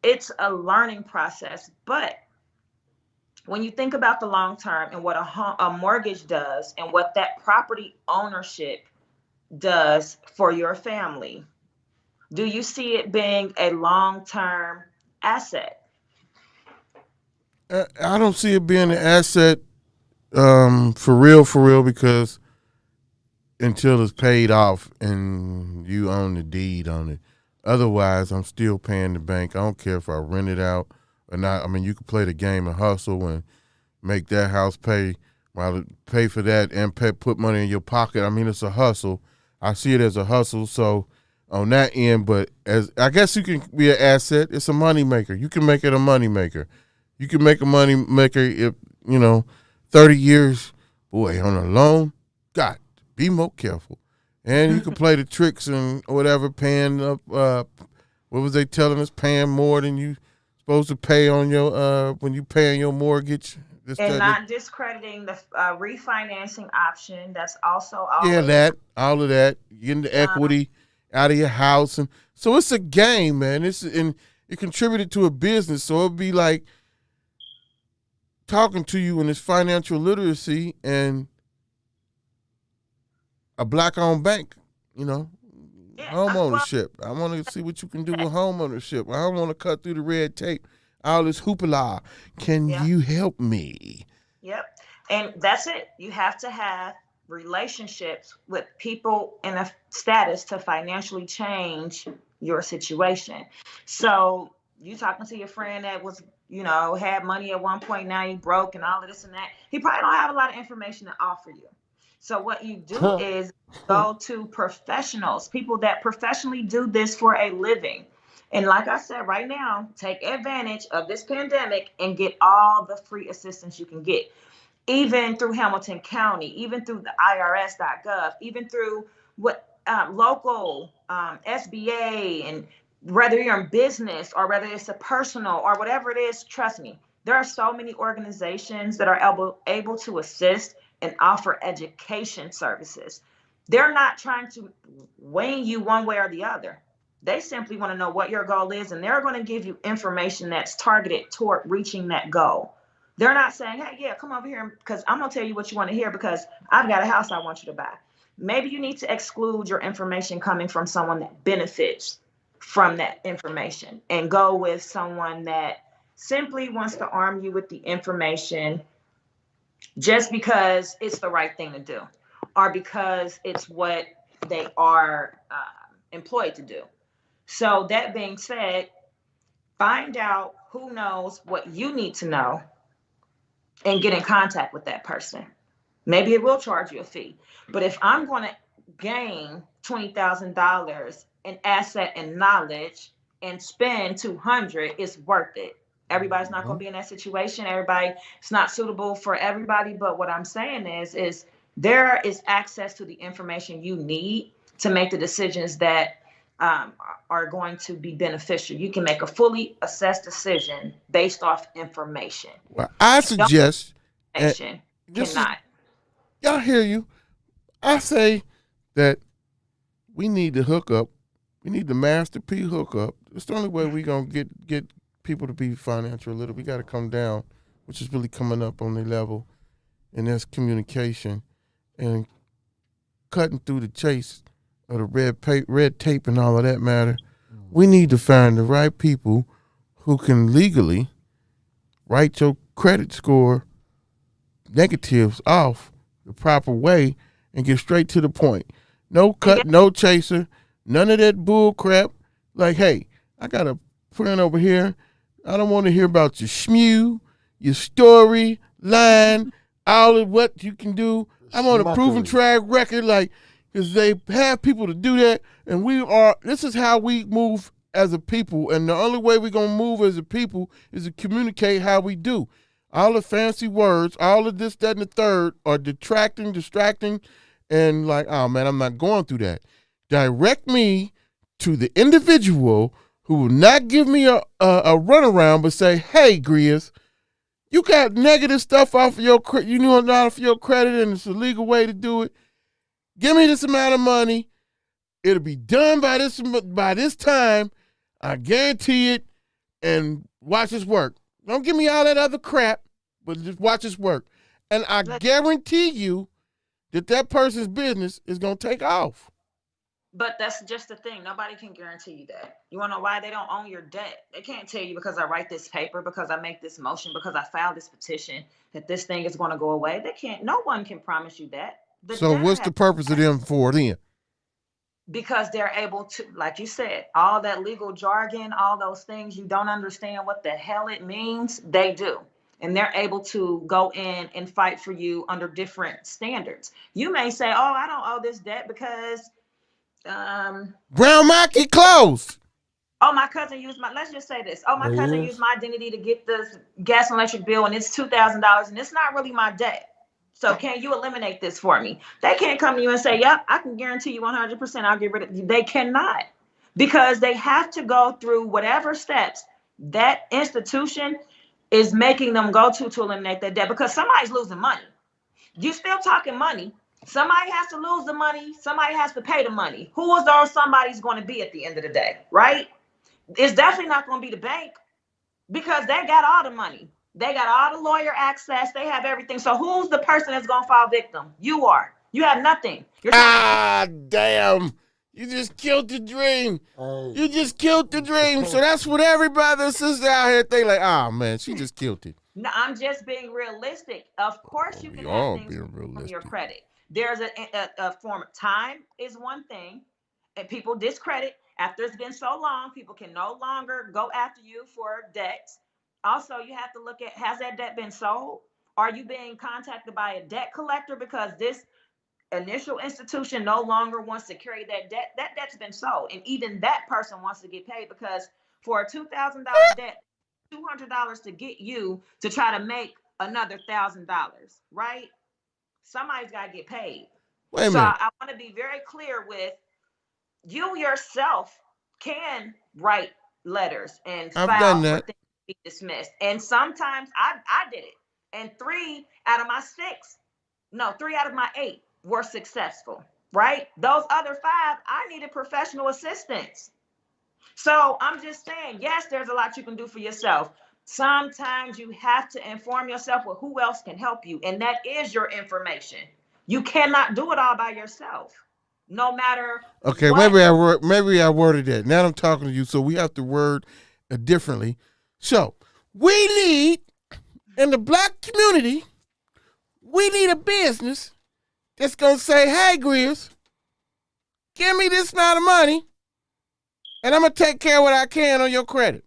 It's a learning process. But when you think about the long term and what a mortgage does and what that property ownership does for your family, do you see it being a long-term asset? I don't see it being an asset for real, because until it's paid off and you own the deed on it. Otherwise, I'm still paying the bank. I don't care if I rent it out or not. I mean, you can play the game and hustle and make that house pay for that and put money in your pocket. I mean, it's a hustle. I see it as a hustle. So on that end, but as I guess you can be an asset. It's a money maker. You can make it a money maker. You can make a money maker if 30 years, boy, on a loan. God, be more careful. And you can play the tricks and whatever, paying up. What was they telling us? Paying more than you supposed to pay on your when you paying your mortgage. Not discrediting the refinancing option. That's also all of that. Getting the equity out of your house, and so it's a game, man. And it contributed to a business, so it'd be like talking to you in this financial literacy and a black-owned bank, home ownership. I want to see what you can do with home ownership. I don't want to cut through the red tape, all this hoopla. Can you help me? Yep. And that's it. You have to have relationships with people in a status to financially change your situation. So you talking to your friend that was, had money at one point, now he broke and all of this and that. He probably don't have a lot of information to offer you. So what you do is go to professionals, people that professionally do this for a living. And like I said, right now, take advantage of this pandemic and get all the free assistance you can get, even through Hamilton County, even through the IRS.gov, even through local SBA, and whether you're in business or whether it's a personal or whatever it is, trust me, there are so many organizations that are able to assist and offer education services. They're not trying to weigh you one way or the other. They simply want to know what your goal is, and they're going to give you information that's targeted toward reaching that goal. They're not saying, hey, yeah, come over here because I'm going to tell you what you want to hear because I've got a house I want you to buy. Maybe you need to exclude your information coming from someone that benefits from that information and go with someone that simply wants to arm you with the information just because it's the right thing to do or because it's what they are employed to do. So that being said, find out who knows what you need to know and get in contact with that person. Maybe it will charge you a fee. But if I'm going to gain $20,000 in asset and knowledge and spend 200, it's worth it. Everybody's not going to be in that situation. Everybody, it's not suitable for everybody. But what I'm saying is there is access to the information you need to make the decisions that um, are going to be beneficial. You can make a fully assessed decision based off information. Well, I suggest, and Information this is, cannot. y'all hear you. I say that we need to hook up. We need the Master P hookup. It's the only way we gonna get people to be financial literate. We got to come down, which is really coming up on the level, and that's communication and cutting through the chase of the red tape and all of that matter. We need to find the right people who can legally write your credit score negatives off the proper way and get straight to the point. No cut, no chaser, none of that bull crap. Like, hey, I got a friend over here. I don't want to hear about your schmew, your story, line, all of what you can do. I'm on a proven track record, like, because they have people to do that, and this is how we move as a people, and the only way we're going to move as a people is to communicate how we do. All the fancy words, all of this, that, and the third are distracting, and like, oh man, I'm not going through that. Direct me to the individual who will not give me a runaround, but say, hey, Grizz, you got negative stuff off of your credit, off your credit, and it's a legal way to do it. Give me this amount of money. It'll be done by this time. I guarantee it. And watch this work. Don't give me all that other crap, but just watch this work. And I guarantee you that person's business is going to take off. But that's just the thing. Nobody can guarantee you that. You want to know why they don't own your debt? They can't tell you because I write this paper, because I make this motion, because I filed this petition that this thing is going to go away. They can't. No one can promise you that. So what's the purpose of them for then? Because they're able to, like you said, all that legal jargon, all those things you don't understand what the hell it means, they do. And they're able to go in and fight for you under different standards. You may say, oh, I don't owe this debt because Brown Market closed. Oh, my cousin used let's just say this. Oh, my cousin used my identity to get this gas and electric bill, and it's $2,000, and it's not really my debt. So can you eliminate this for me? They can't come to you and say, yep, I can guarantee you 100% I'll get rid of you. They cannot, because they have to go through whatever steps that institution is making them go to eliminate that debt, because somebody's losing money. You still talking money. Somebody has to lose the money. Somebody has to pay the money. Who is those somebody's going to be at the end of the day, right? It's definitely not going to be the bank, because they got all the money. They got all the lawyer access. They have everything. So who's the person that's going to fall victim? You are. You have nothing. Damn. You just killed the dream. You just killed the dream. So that's what everybody that's out here think, like, oh, man, she just killed it. No, I'm just being realistic. Of course, you can have things from your credit. There's a form of time is one thing, and people discredit. After it's been so long, people can no longer go after you for debts. Also, you have to look at, has that debt been sold? Are you being contacted by a debt collector because this initial institution no longer wants to carry that debt? That debt's been sold, and even that person wants to get paid, because for a $2,000 debt, $200 to get you to try to make another $1,000, right? Somebody's got to get paid. Wait a minute. I want to be very clear with you yourself can write letters and file for things to be dismissed. And sometimes I did it. And 3 out of my 8 were successful, right? Those other 5, I needed professional assistance. So I'm just saying, yes, there's a lot you can do for yourself. Sometimes you have to inform yourself with who else can help you. And that is your information. You cannot do it all by yourself. No matter. Okay, what. maybe I worded that. Now I'm talking to you, so we have to word it differently. So we need, in the black community, we need a business that's gonna say, "Hey, Grizz, give me this amount of money, and I'm gonna take care of what I can on your credit."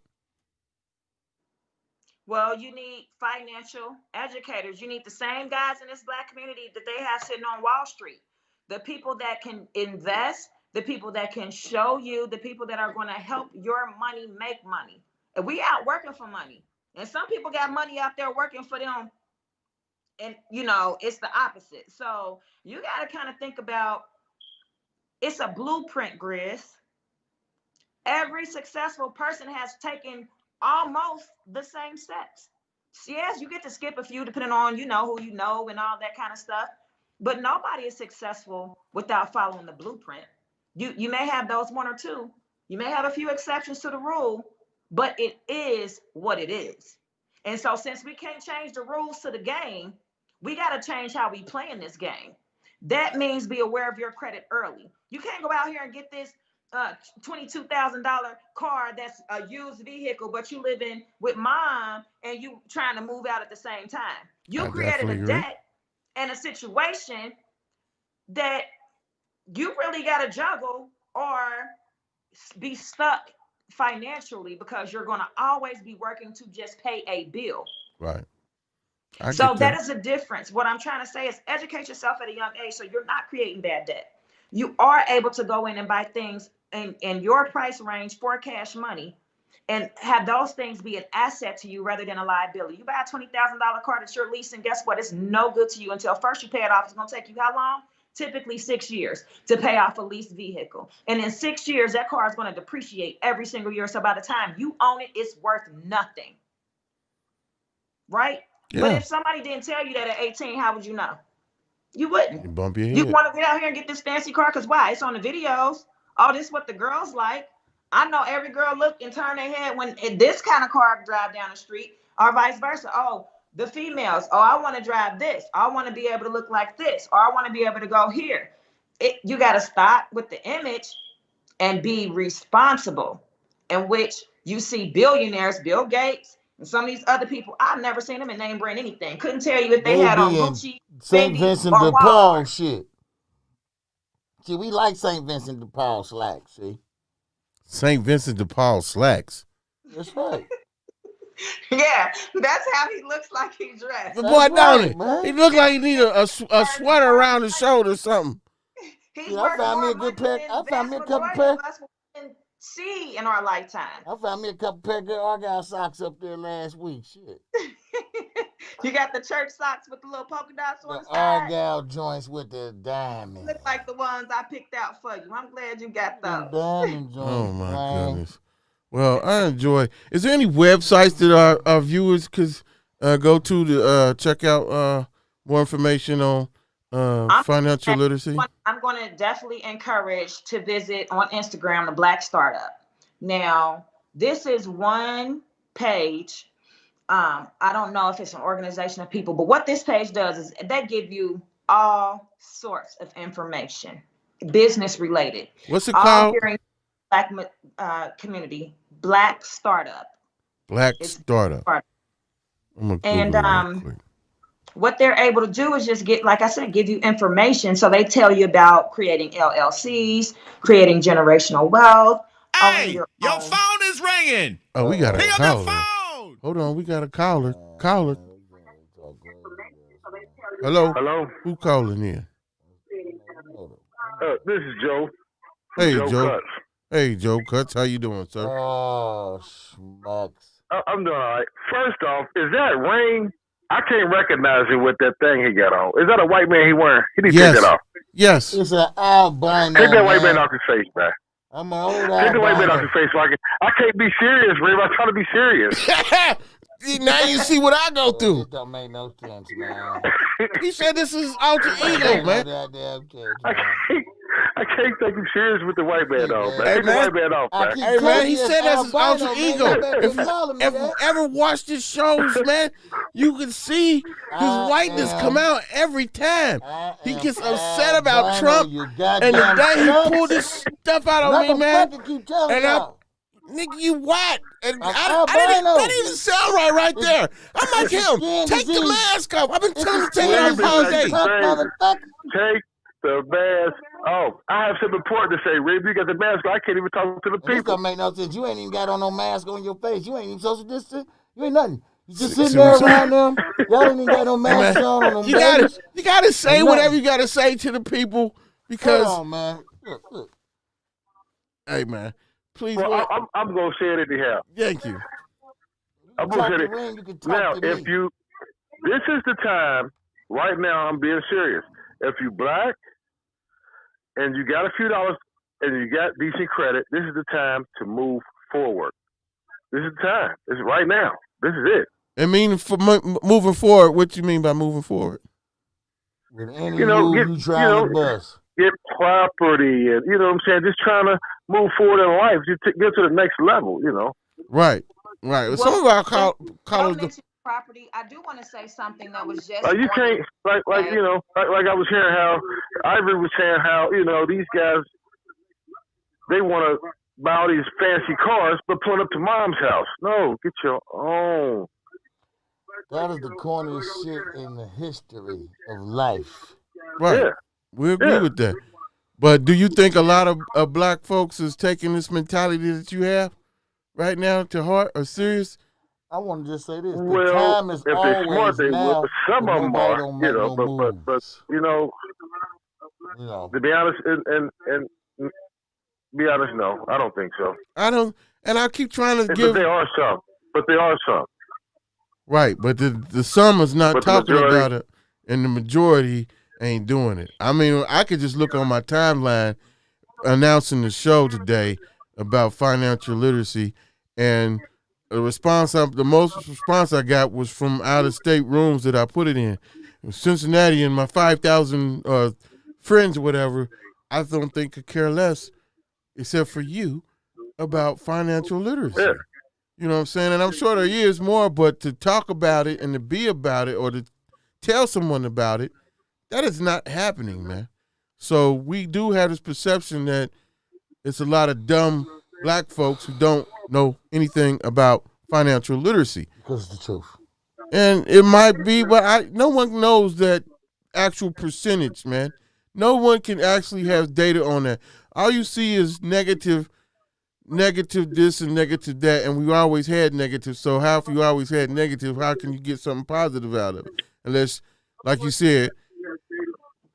Well, you need financial educators. You need the same guys in this black community that they have sitting on Wall Street. The people that can invest the people that can show you, the people that are going to help your money make money. And we out working for money. And some people got money out there working for them. And, you know, it's the opposite. So you got to kind of think about, it's a blueprint, Grizz. Every successful person has taken almost the same steps. Yes, you get to skip a few depending on, you know, who you know and all that kind of stuff. But nobody is successful without following the blueprint. You may have those one or two. You may have a few exceptions to the rule, but it is what it is. And so since we can't change the rules to the game, we got to change how we play in this game. That means be aware of your credit early. You can't go out here and get this $22,000 car that's a used vehicle, but you live in with mom and you trying to move out at the same time. You created a debt and a situation that you really got to juggle or be stuck financially because you're going to always be working to just pay a bill. Right. So that is a difference. What I'm trying to say is educate yourself at a young age so you're not creating bad debt. You are able to go in and buy things in your price range for cash money and have those things be an asset to you rather than a liability. You buy a $20,000 car that you're leasing, guess what? It's no good to you until first you pay it off. It's going to take you how long? Typically 6 years to pay off a leased vehicle. And in 6 years, that car is going to depreciate every single year. So by the time you own it, it's worth nothing. Right? Yeah. But if somebody didn't tell you that at 18, how would you know? You wouldn't. You bump your head. You want to get out here and get this fancy car because why? It's on the videos. Oh, this is what the girls like. I know every girl look and turn their head when this kind of car drive down the street or vice versa. Oh, the females. Oh, I want to drive this. I want to be able to look like this. Or I want to be able to go here. You got to stop with the image and be responsible, in which you see billionaires, Bill Gates, and some of these other people. I've never seen them in name brand anything. Couldn't tell you if they had on Gucci, St. Vincent de Paul shit. See, we like St. Vincent de Paul slacks, see? St. Vincent de Paul slacks. That's right. Yeah, that's how he looks like he's dressed. The boy, don't it? Man. He look like he need a sweater around his shoulder or something. I found me a good pair. I found me a couple pair. See in our lifetime. I found me a couple pair of good Argyle socks up there last week. Shit. You got the church socks with the little polka dots on the side? Argyle joints with the diamond. Look like the ones I picked out for you. I'm glad you got those. Diamond joints. Oh my goodness. Well, I enjoy. Is there any websites that our viewers could go to check out more information on financial literacy? I'm going to definitely encourage to visit on Instagram, the Black Startup. Now, this is one page. I don't know if it's an organization of people, but what this page does is they give you all sorts of information, business related. What's it called? Black community, Black Startup. Black Startup. And what they're able to do is just get, like I said, give you information. So they tell you about creating LLCs, creating generational wealth. Hey, your phone is ringing. Oh, we got a Pick caller. up the phone. Hold on, we got a caller. Caller. Hello. Hello. Who calling in? This is Joe. Hey, Joe. Cuts. Hey, Joe Cuts. How you doing, sir? Oh, schmucks. I'm doing all right. First off, is that ring? I can't recognize it with that thing he got on. Is that a white man he wearing? He need to take that off. Yes. It's an albino. Take that white man off his face, man. I'm an old Take the white man off his face so I can't be serious, Reeve. I'm trying to be serious. Now you see what I go through. It don't make no sense, man. He said this is alter ego, man. I can't take him serious with the white man off, man. Take the white man off, man. Hey, man, he said that's his alter ego. If you ever watched his shows, man, you can see his whiteness come out every time. He gets upset about Trump, and the day he pulled this stuff out on me, man, and nigga, you what? And that didn't even sound right there. I'm like him. Take the mask off. I've been telling you to take it off all day. Take the mask off. I have something important to say, Reeve. You got the mask on. I can't even talk to the people. This don't make no sense. You ain't even got on no mask on your face. You ain't even social distance. You ain't nothing. You just sitting there around them. Y'all ain't even got no mask on them. You gotta say whatever you gotta say to the people because. Hold on, man. Look. Hey man, please. Well, What? I'm gonna say it anyhow. Thank you. I'm gonna Talk say to it Ring, you can talk now. to If me. you, this is the time. Right now, I'm being serious. If you black and you got a few dollars and you got decent credit, this is the time to move forward. This is the time. This is right now. This is it. I mean, for moving forward, what you mean by moving forward? With any You know, move you trying to bust. get property, and you know what I'm saying. Just trying to move forward in life, just to get to the next level. You know. Right, right. Well, Some of our y'all callers. mentioned property. I do want to say something that was just You on can't like today. you know like I was hearing how Ivory was saying how you know these guys they want to buy all these fancy cars but pulling up to mom's house. No, get your own. That is the corniest shit in the history of life. Right, Yeah, we agree yeah. with that. But do you think a lot of black folks is taking this mentality that you have right now to heart or serious? I want to just say this: the Well, time is if they're smart, always they will. now, Some but of them nobody are, don't you make know. no But moves. you know, You know, to be honest, and be honest, no, I don't think so. I don't, and I keep trying to But give. there are some. But there are some. Right, but the sum is not But the talking majority, about it, and the majority ain't doing it. I mean, I could just look on my timeline announcing the show today about financial literacy, and the most response I got was from out of state rooms that I put it in. Cincinnati and my 5,000 friends or whatever, I don't think could care less, except for you, about financial yeah. literacy. You know what I'm saying? And I'm sure there is more, but to talk about it and to be about it or to tell someone about it, that is not happening, man. So we do have this perception that it's a lot of dumb black folks who don't know anything about financial literacy. because it's the truth. And it might be, but no one knows that actual percentage, man. No one can actually have data on that. All you see is negative this and negative that, and we always had negative. So how if you always had negative, how can you get something positive out of it? Unless, like you said,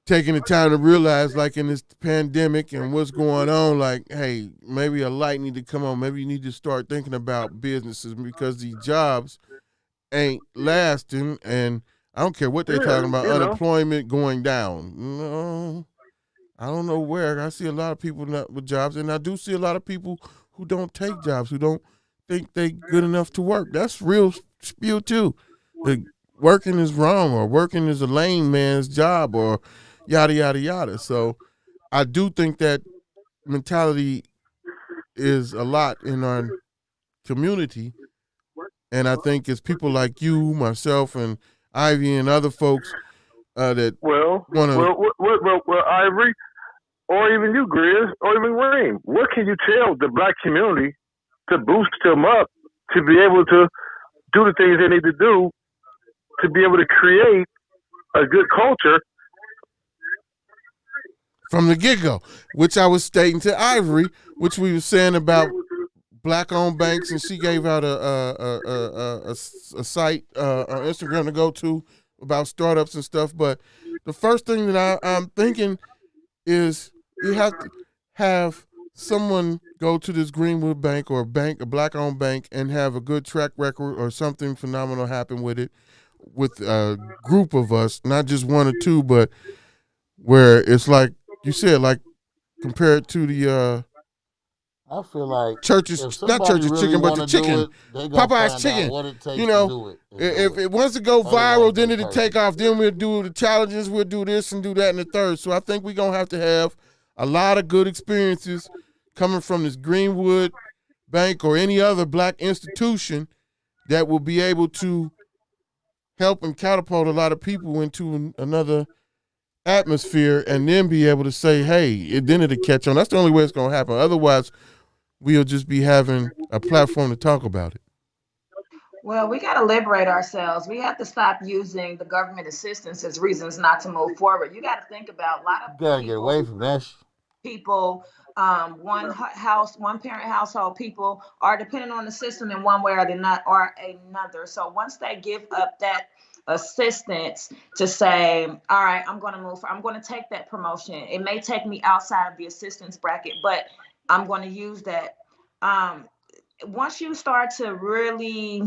taking the time to realize, like in this pandemic and what's going on, like, hey, maybe a light need to come on. Maybe you need to start thinking about businesses because these jobs ain't lasting, and I don't care what they're Yeah, talking about, you know. unemployment going down. No, I don't know where. I see a lot of people not with jobs, and I do see a lot of people who don't take jobs, who don't think they good enough to work. That's real spew too. The working is wrong, or working is a lame man's job, or yada yada yada. So I do think that mentality is a lot in our community, and I think it's people like you, myself, and Ivy, and other folks that Well, want to. Ivory, or even you, Grizz, or even Reem, what can you tell the black community to boost them up to be able to do the things they need to do to be able to create a good culture? From the get go, which I was stating to Ivory, which we were saying about black-owned banks, and she gave out a site on Instagram to go to about startups and stuff. But the first thing that I'm thinking is you have to have someone go to this Greenwood bank or a black-owned bank, and have a good track record or something phenomenal happen with it, with a group of us, not just one or two, but where it's like you said, like compared to the I feel like church's, if not somebody church's really chicken, but want the to do chicken, it, they gonna Popeye's find chicken. out what it takes You know, to do it. if it wants to go Otherwise, viral, then they it'll perfect. take off. Then we'll do the challenges. We'll do this and do that and the third. So I think we're gonna have a lot of good experiences coming from this Greenwood Bank or any other black institution that will be able to help and catapult a lot of people into another atmosphere, and then be able to say, hey, then it'll catch on. That's the only way it's gonna happen. Otherwise, we'll just be having a platform to talk about it. Well, we got to liberate ourselves. We have to stop using the government assistance as reasons not to move forward. You got to think about a lot of You gotta get people away from that. people one parent household people are dependent on the system in one way or another. So once they give up that assistance to say, all right, I'm going to take that promotion, it may take me outside of the assistance bracket, but I'm going to use that. Once you start to really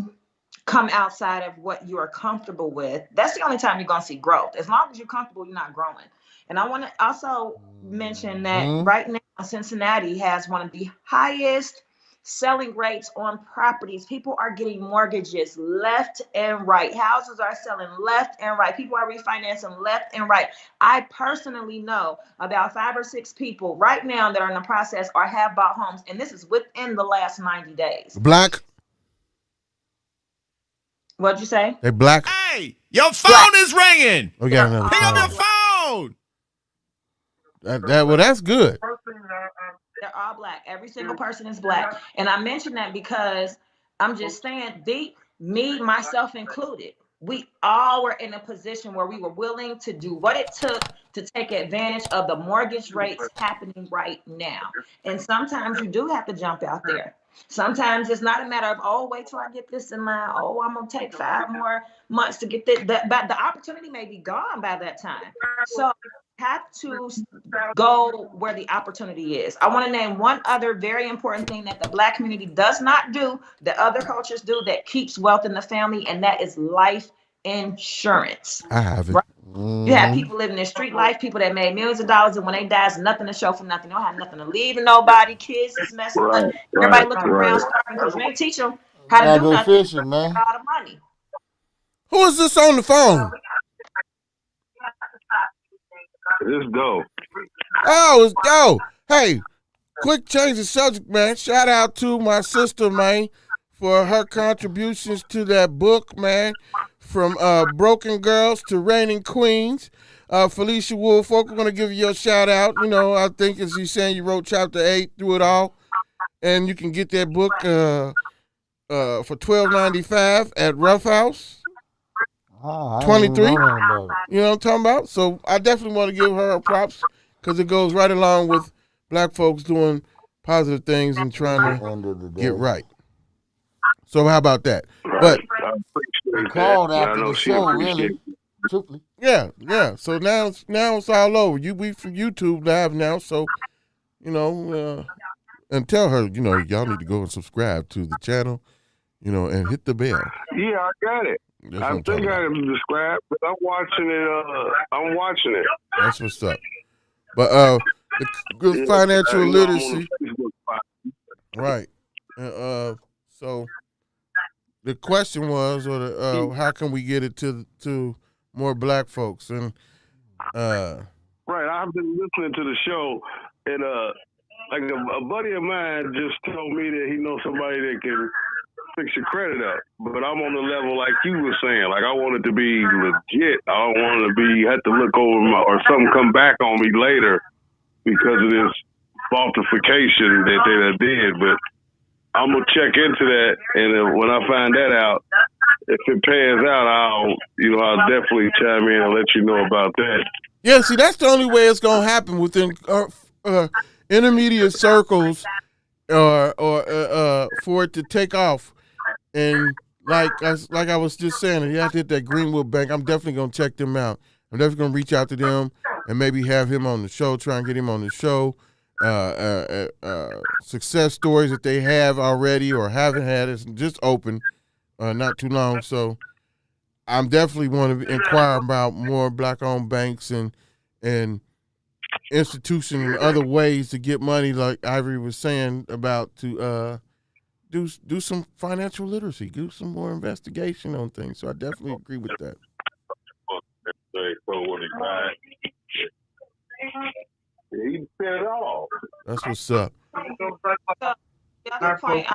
come outside of what you are comfortable with, that's the only time you're going to see growth. As long as you're comfortable, you're not growing. And I want to also mention that right now, Cincinnati has one of the highest selling rates on properties. People are getting mortgages left and right. Houses are selling left and right. People are refinancing left and right. I personally know about 5 or 6 people right now that are in the process or have bought homes, and this is within the last 90 days. Black? What'd you say? They black? Hey, your phone is ringing. We got another Pick up your call. phone. Well, that's good. They're all black. Every single person is black. And I mention that because I'm just saying, me, myself included, we all were in a position where we were willing to do what it took to take advantage of the mortgage rates happening right now. And sometimes you do have to jump out there. Sometimes it's not a matter of, oh, wait till I get this in line. Oh, I'm going to take 5 more months to get that. But the opportunity may be gone by that time. So you have to go where the opportunity is. I want to name one other very important thing that the Black community does not do, that other cultures do, that keeps wealth in the family, and that is life insurance. I have it. Right? You have people living their street life, people that made millions of dollars, and when they die, it's nothing to show for nothing. They don't have nothing to leave to nobody. Kids is messing up. Everybody looking around starving because you ain't teach them how to do nothing. Fishing, man. All the money. Who is this on the phone? Let's go. Oh, it's go. Hey, quick change of subject, man. Shout out to my sister, man, for her contributions to that book, man. From Broken Girls to Reigning Queens. Felicia Woolfolk, we're going to give you your shout out. You know, I think as you saying, you wrote chapter 8 through it all. And you can get that book for $12.95 at Rough House. 23. You know what I'm talking about? So I definitely want to give her props because it goes right along with black folks doing positive things and trying to get right. So how about that? But called after the show, really. Truthfully. Yeah. So now it's all over. We from YouTube live now, so you know, and tell her, you know, y'all need to go and subscribe to the channel, you know, and hit the bell. Yeah, I got it. I think I am subscribed, but I'm watching it. That's what's up. But the good financial literacy, right? So the question was, how can we get it to more black folks? And right, I've been listening to the show, and like a buddy of mine just told me that he knows somebody that can fix your credit up. But I'm on the level like you were saying. Like I want it to be legit. I don't want it to have to look over or something come back on me later because of this falsification that they did. But I'm gonna check into that, and when I find that out, if it pans out, I'll definitely chime in and let you know about that. Yeah, see, that's the only way it's gonna happen within intermediate circles, or for it to take off. And like I was just saying, if you have to hit that Greenwood Bank, I'm definitely gonna check them out. I'm definitely gonna reach out to them and maybe have him on the show, try and get him on the show. Success stories that they have already or haven't had. It's just open not too long. So I'm definitely want to inquire about more black-owned banks and institutions and other ways to get money, like Ivory was saying about, to do some financial literacy, do some more investigation on things. So I definitely agree with that. He said it all. That's what's up. The other point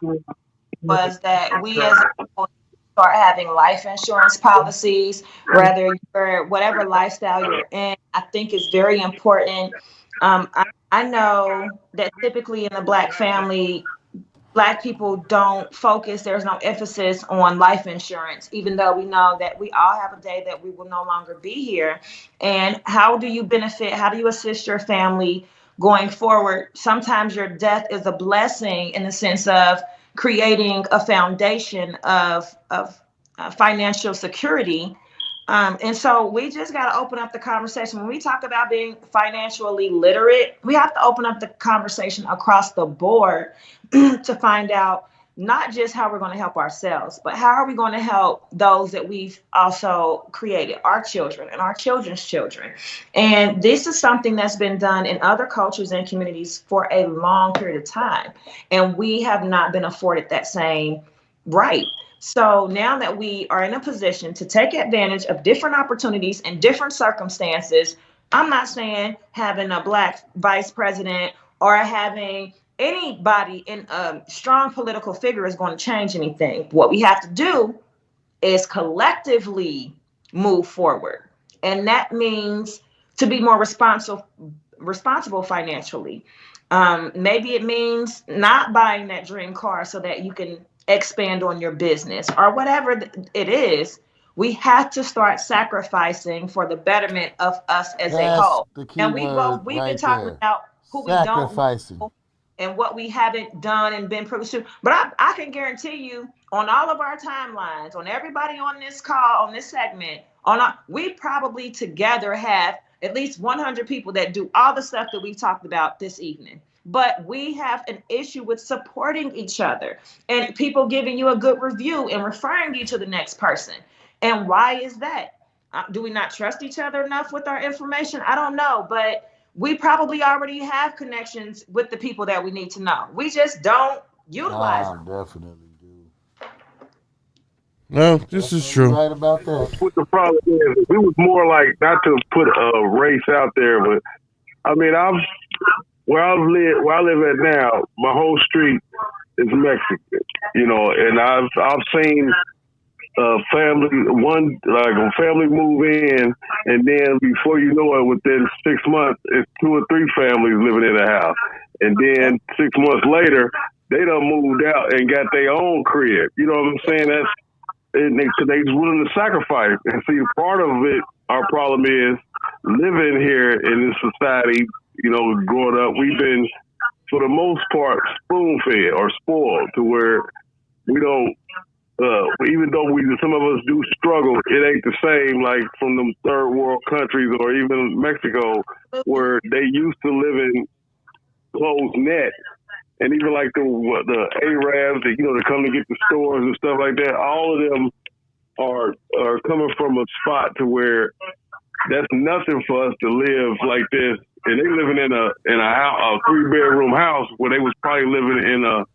was that we as a people start having life insurance policies, whether you're whatever lifestyle you're in. I think it's very important. I know that typically in the Black family, Black people don't focus, there's no emphasis on life insurance, even though we know that we all have a day that we will no longer be here. And how do you benefit? How do you assist your family going forward? Sometimes your death is a blessing in the sense of creating a foundation of financial security And so we just got to open up the conversation. When we talk about being financially literate, we have to open up the conversation across the board to find out not just how we're going to help ourselves, but how are we going to help those that we've also created, our children and our children's children. And this is something that's been done in other cultures and communities for a long period of time. And we have not been afforded that same right. So now that we are in a position to take advantage of different opportunities and different circumstances, I'm not saying having a Black vice president or having anybody in a strong political figure is going to change anything. What we have to do is collectively move forward. And that means to be more responsible financially. Maybe it means not buying that dream car so that you can expand on your business or whatever it is. We have to start sacrificing for the betterment of us as a That's whole. the key And word we've been right talking there. about who we don't Sacrificing. know and what we haven't done and been privileged to. But I can guarantee you, on all of our timelines, on everybody on this call, on this segment, we probably together have at least 100 people that do all the stuff that we talked about this evening. But we have an issue with supporting each other and people giving you a good review and referring you to the next person. And why is that? Do we not trust each other enough with our information? I don't know, but we probably already have connections with the people that we need to know. We just don't utilize them. Definitely do. No, this is You're true. right about that. What the problem is, we was more like, not to put a race out there, but I mean, where I live at now, my whole street is Mexican, and I've seen a family move in, and then before you know it, within 6 months, it's 2 or 3 families living in the house, and then 6 months later, they done moved out and got their own crib. You know what I'm saying? They willing to sacrifice. And see, part of it, our problem is living here in this society. Growing up, we've been, for the most part, spoon-fed or spoiled to where we don't. Even though some of us do struggle, it ain't the same like from them third world countries or even Mexico, where they used to live in closed net, and even like the Arabs that that come to get the stores and stuff like that. All of them are coming from a spot to where that's nothing for us to live like this, and they living in a house, a 3-bedroom house where they was probably living in a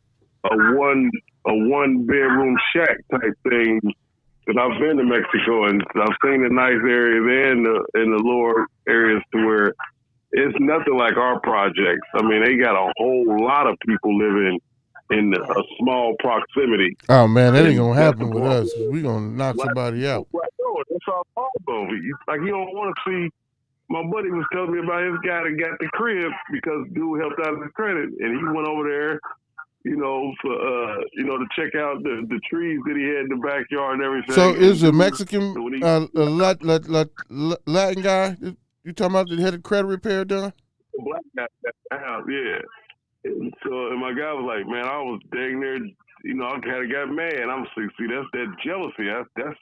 1-bedroom shack type thing. Because I've been to Mexico and I've seen the nice areas and the lower areas to where it's nothing like our projects. I mean, they got a whole lot of people living in a small proximity. Oh man, that ain't gonna happen with us. We gonna knock somebody out. That's our problem. Like, you don't want to see. My buddy was telling me about his guy that got the crib because dude helped out his credit, and he went over there, to check out the trees that he had in the backyard and everything. So is a Mexican Latin guy you talking about that had a credit repair done? The black guy at the house, yeah. And my guy was like, man, I was dang near, I kind of got mad. I'm like, see, that's that jealousy. That's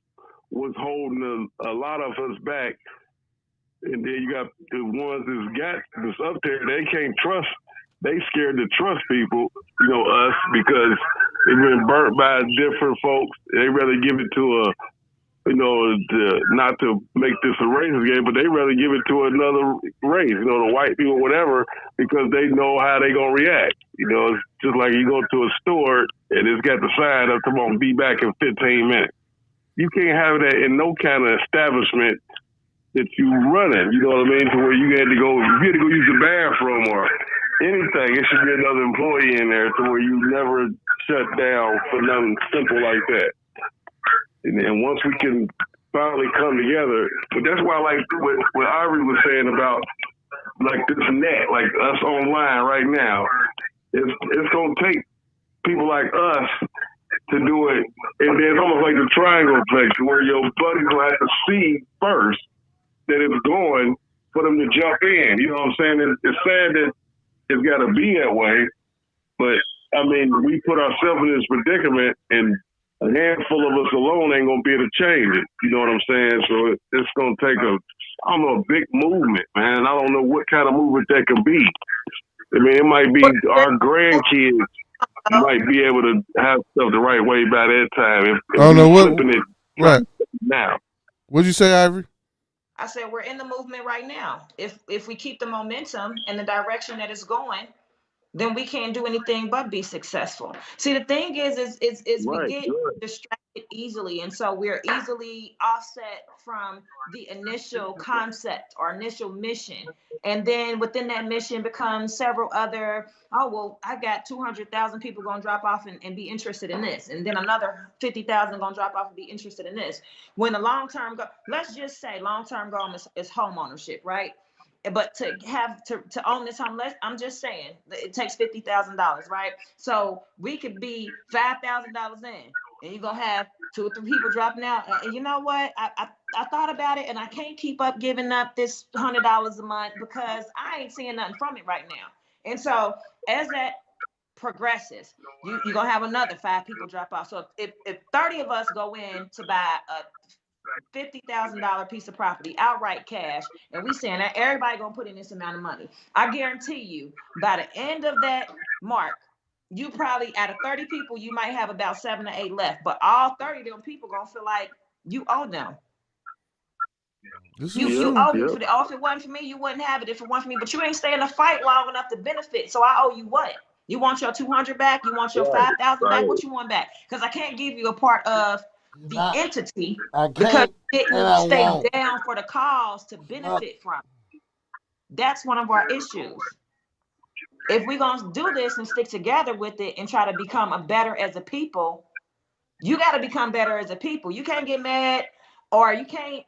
what's holding a lot of us back. And then you got the ones that's up there, they can't trust. They scared to trust people, us, because they've been burnt by different folks. They rather give it to not to make this a racist game, but they rather give it to another race, the white people, whatever, because they know how they gonna react. It's just like you go to a store and it's got the sign up, come on, be back in 15 minutes. You can't have that in no kind of establishment that you running, you know what I mean? To where you had to go use the bathroom or anything. It should be another employee in there to where you never shut down for nothing simple like that. And once we can finally come together, but that's why, like what Ivory was saying about like this net, like us online right now, it's gonna take people like us to do it, and then it's almost like the triangle effect, where your buddies will have to see first that it's going for them to jump in. You know what I'm saying? It's sad that it's got to be that way, but I mean, we put ourselves in this predicament, and a handful of us alone ain't gonna be able to change it. You know what I'm saying? So it's gonna take a big movement, man. I don't know what kind of movement that could be. I mean, it might be our grandkids might be able to have stuff the right way by that time. If I don't know what. flipping it Right now. What'd you say, Ivory? I said we're in the movement right now. If we keep the momentum and the direction that it's going, then we can't do anything but be successful. See, the thing is we get distracted easily, and so we're easily offset from the initial concept or initial mission. And then within that mission becomes several other, oh, well, I got 200,000 people going to drop off and be interested in this. And then another 50,000 going to drop off and be interested in this. When the long-term goal, let's just say long-term goal is home ownership, right? But to own this home, I'm just saying it takes $50,000, right? So we could be $5,000 in, and you're gonna have 2 or 3 people dropping out. And you know what? I thought about it, and I can't keep up giving up this $100 a month because I ain't seeing nothing from it right now. And so as that progresses, you're gonna have another 5 people drop off. So if 30 of us go in to buy a $50,000 piece of property outright cash, and we saying that everybody gonna put in this amount of money, I guarantee you by the end of that mark, you probably out of 30 people, you might have about 7 or 8 left, but all 30 of them people gonna feel like you owe them. You owe me for the. Oh, if it wasn't for me, you wouldn't have it. If it wasn't for me, but you ain't staying in the fight long enough to benefit. So I owe you what? You want your 200 back? You want your 5,000 back? What you want back? Because I can't give you a part of the entity because you didn't stay down for the cause to benefit from. That's one of our issues. If we're gonna do this and stick together with it and try to become a better as a people, you got to become better as a people. You can't get mad, or you can't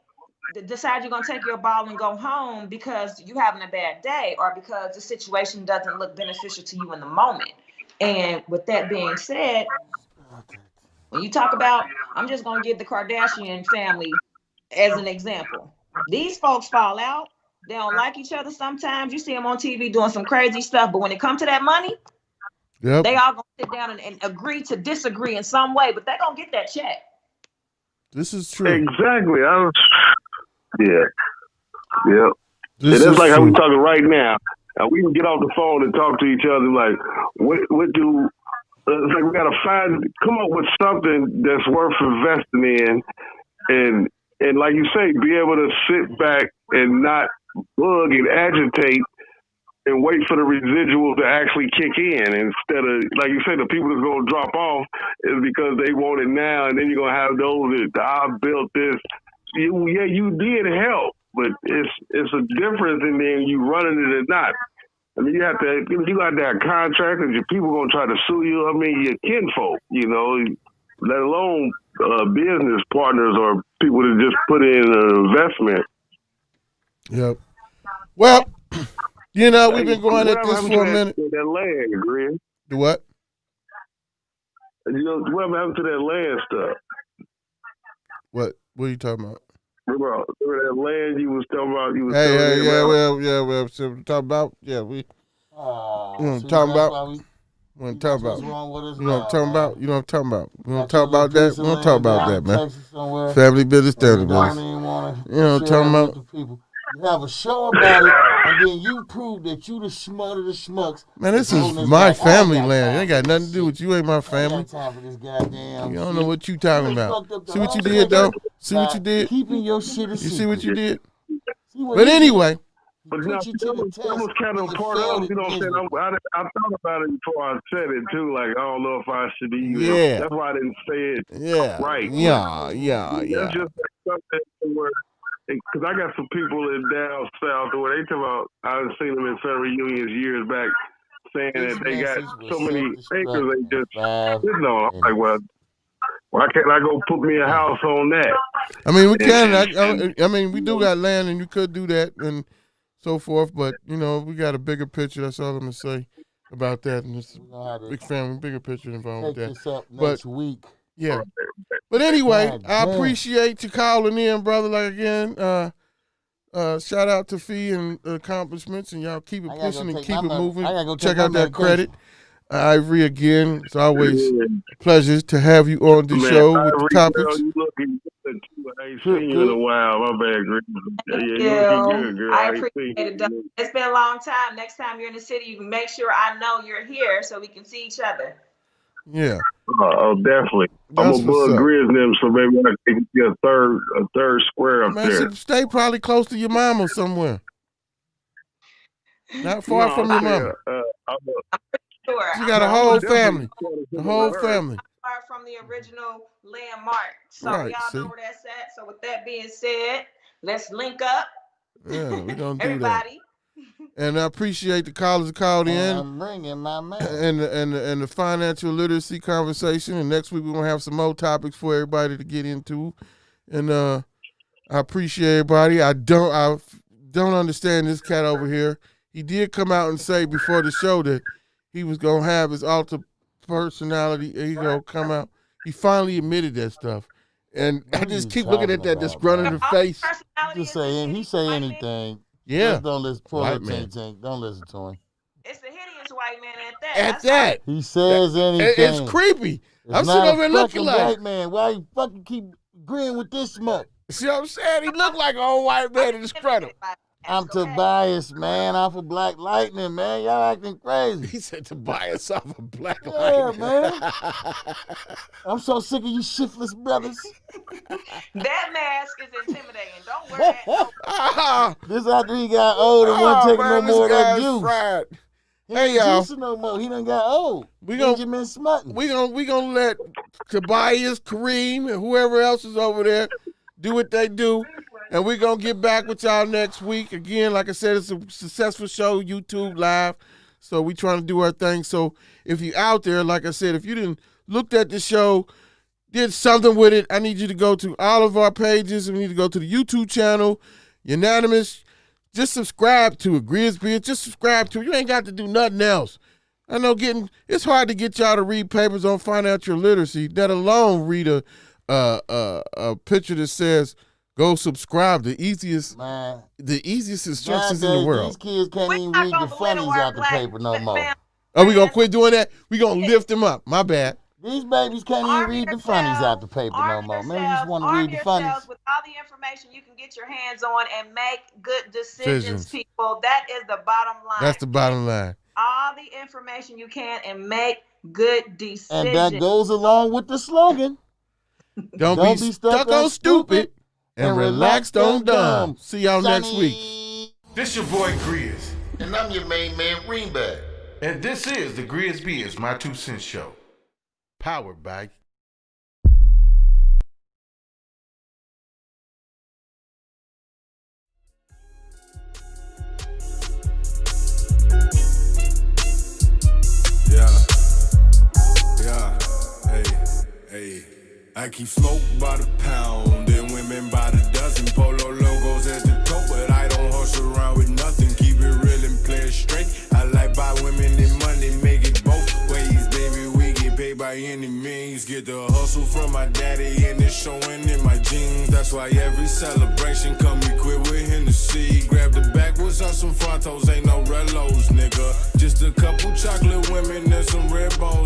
decide you're gonna take your ball and go home because you having a bad day or because the situation doesn't look beneficial to you in the moment. And with that being said, when you talk about, I'm just gonna give the Kardashian family as an example. These folks fall out. They don't like each other sometimes. You see them on TV doing some crazy stuff, but when it comes to that money, they all gonna sit down and agree to disagree in some way, but they're gonna get that check. This is true. Exactly. Yeah. It's like how we talking right now. We can get off the phone and talk to each other like, what do, it's like we got to come up with something that's worth investing in. And like you say, be able to sit back and not bug and agitate and wait for the residuals to actually kick in instead of, like you say, the people that's going to drop off is because they want it now, and then you're going to have those that I built this. You did help, but it's a difference in then you running it or not. I mean, you got to have contractors. Your people going to try to sue you. I mean, your kinfolk, let alone business partners or people that just put in an investment. Yep. Well, we've been going at this for a minute. That land, Grizz. The what? What happened to that land stuff? What are you talking about? Remember that land you was talking about? We talking about, we talking about. We don't talk about. You know what I'm talking about? You know what I'm talking about? We don't talk about that. We don't talk about that, man. Family business, family business. You know what I'm talking about? You have a show about it, and then you prove that you the smut of the schmucks. Man, this is my family land. It ain't got nothing to do with you. Ain't my family. I ain't got time for this goddamn You don't know what you talking about. See what you did, though? See what you did? Keeping your shit a secret. You see what you did? But anyway. But now, that was kind of part of, you know what I'm saying? I thought about it before I said it, too. Like, I don't know if I should even. Yeah. That's why I didn't say it right. Yeah. That's just something where, because I got some people in down south where they talk about, I've seen them in some reunions years back saying that they got so many acres they just sitting on. I'm like, well, why can't I go put me a house on that? I mean, we can. I mean, we do got land, and you could do that and so forth. But we got a bigger picture. That's all I'm gonna say about that. And this big family, bigger picture involved with that. This up next week. Yeah. But anyway, I appreciate you calling in, brother. Like again, shout out to Fee and accomplishments, and y'all keep it pushing and keep it moving. Check out that credit. Ivory, again, it's always a pleasure to have you on the show with the Ivory, topics. girl, you looking good too. I ain't seen you in a while. My bad, Grizz. Yeah, Thank you you. looking good, girl. I I ain't appreciate seen it. Doug. you. It's been a long time. Next time you're in the city, you can make sure I know you're here so we can see each other. Yeah. Oh, definitely. That's I'm gonna what's bug up. Grizz them so maybe I can get a third square up Man, there. she stay probably close to your mama somewhere. Not far No, from I'm your saying, mama. Sure. She got a I'm whole definitely family. try to The hit whole on her. family. Far from the original landmark. So Right, y'all see? know where that's at. So with that being said, let's link up. Yeah, we're going to do that. Everybody. And I appreciate the callers that called in. And I'm bringing my man. And the financial literacy conversation. And next week we're gonna have some more topics for everybody to get into. And I appreciate everybody. I don't understand this cat over here. He did come out and say before the show that he was gonna have his alter personality. He gonna come out. He finally admitted that stuff. And I What are just you keep looking at talking that about, disgruntled man? face. Personality Just is say the he say hideous white man. anything. Yeah. Just don't listen. Pull White up, man. tink. Don't listen to him. It's the hideous white man at that. At That's all. that. He says anything. It's creepy. It's I'm not sitting a over here looking fucking like, white man. Why you fucking keep agreeing with this smoke? see what I'm saying? He looked like an old white man in disgruntled. I'm That's okay. Tobias, man. I'm for Black Lightning, man. Y'all acting crazy. He said to buy us off a black Yeah, light. man. I'm so sick of you shiftless brothers. That mask is intimidating. Don't wear that. No. Ah, This after he got old and wasn't taking no man, this more of that guy's juice. fried. He Hey, ain't y'all. juicing no more. He done got old. We gon' Benjamin Smutton. we gonna let Tobias, Kareem, and whoever else is over there do what they do, and we're gonna get back with y'all next week. Again, like I said, it's a successful show, YouTube live, so we trying to do our thing. So if you out there, like I said, if you didn't looked at the show, did something with it, I need you to go to all of our pages. We need to go to the YouTube channel, Unanimous. Just subscribe to it, GRIZZBIZ. Just subscribe to it. You ain't got to do nothing else. I know it's hard to get y'all to read papers on financial literacy, let alone read a picture that says go subscribe. The easiest Man. instructions in the Nowadays, world. these kids can't We're even not read gonna the belittle funnies our out the black paper no more. man. Are we gonna quit doing that? We gonna lift them up. My bad. These babies can't even read the funnies out the paper no more. Man, you just want to arm read the funnies. yourselves with all the information you can get your hands on and make good decisions, Decisions. people. That is the bottom line. That's the bottom line. All the information you can and make good decisions. And that goes along with the slogan. Don't be stuck on stupid and relaxed on dumb. See y'all next week. This your boy Grizz, And I'm your main man, Greenback. and this is the GRIZZBIZME My 2 Cents Show. Powered by Yeah, hey. I keep smoke by the pound and women by the dozen. Polo logos as the coat, but I don't horse around with nothing. Keep it real and play it straight. I like buy women and money, make it both ways, baby. We get paid by any means. Get the hustle from my daddy and it's showing in my jeans. That's why every celebration come equipped with Hennessy. Grab the backwards on some Fontos, ain't no relos, nigga. Just a couple chocolate women and some red bones.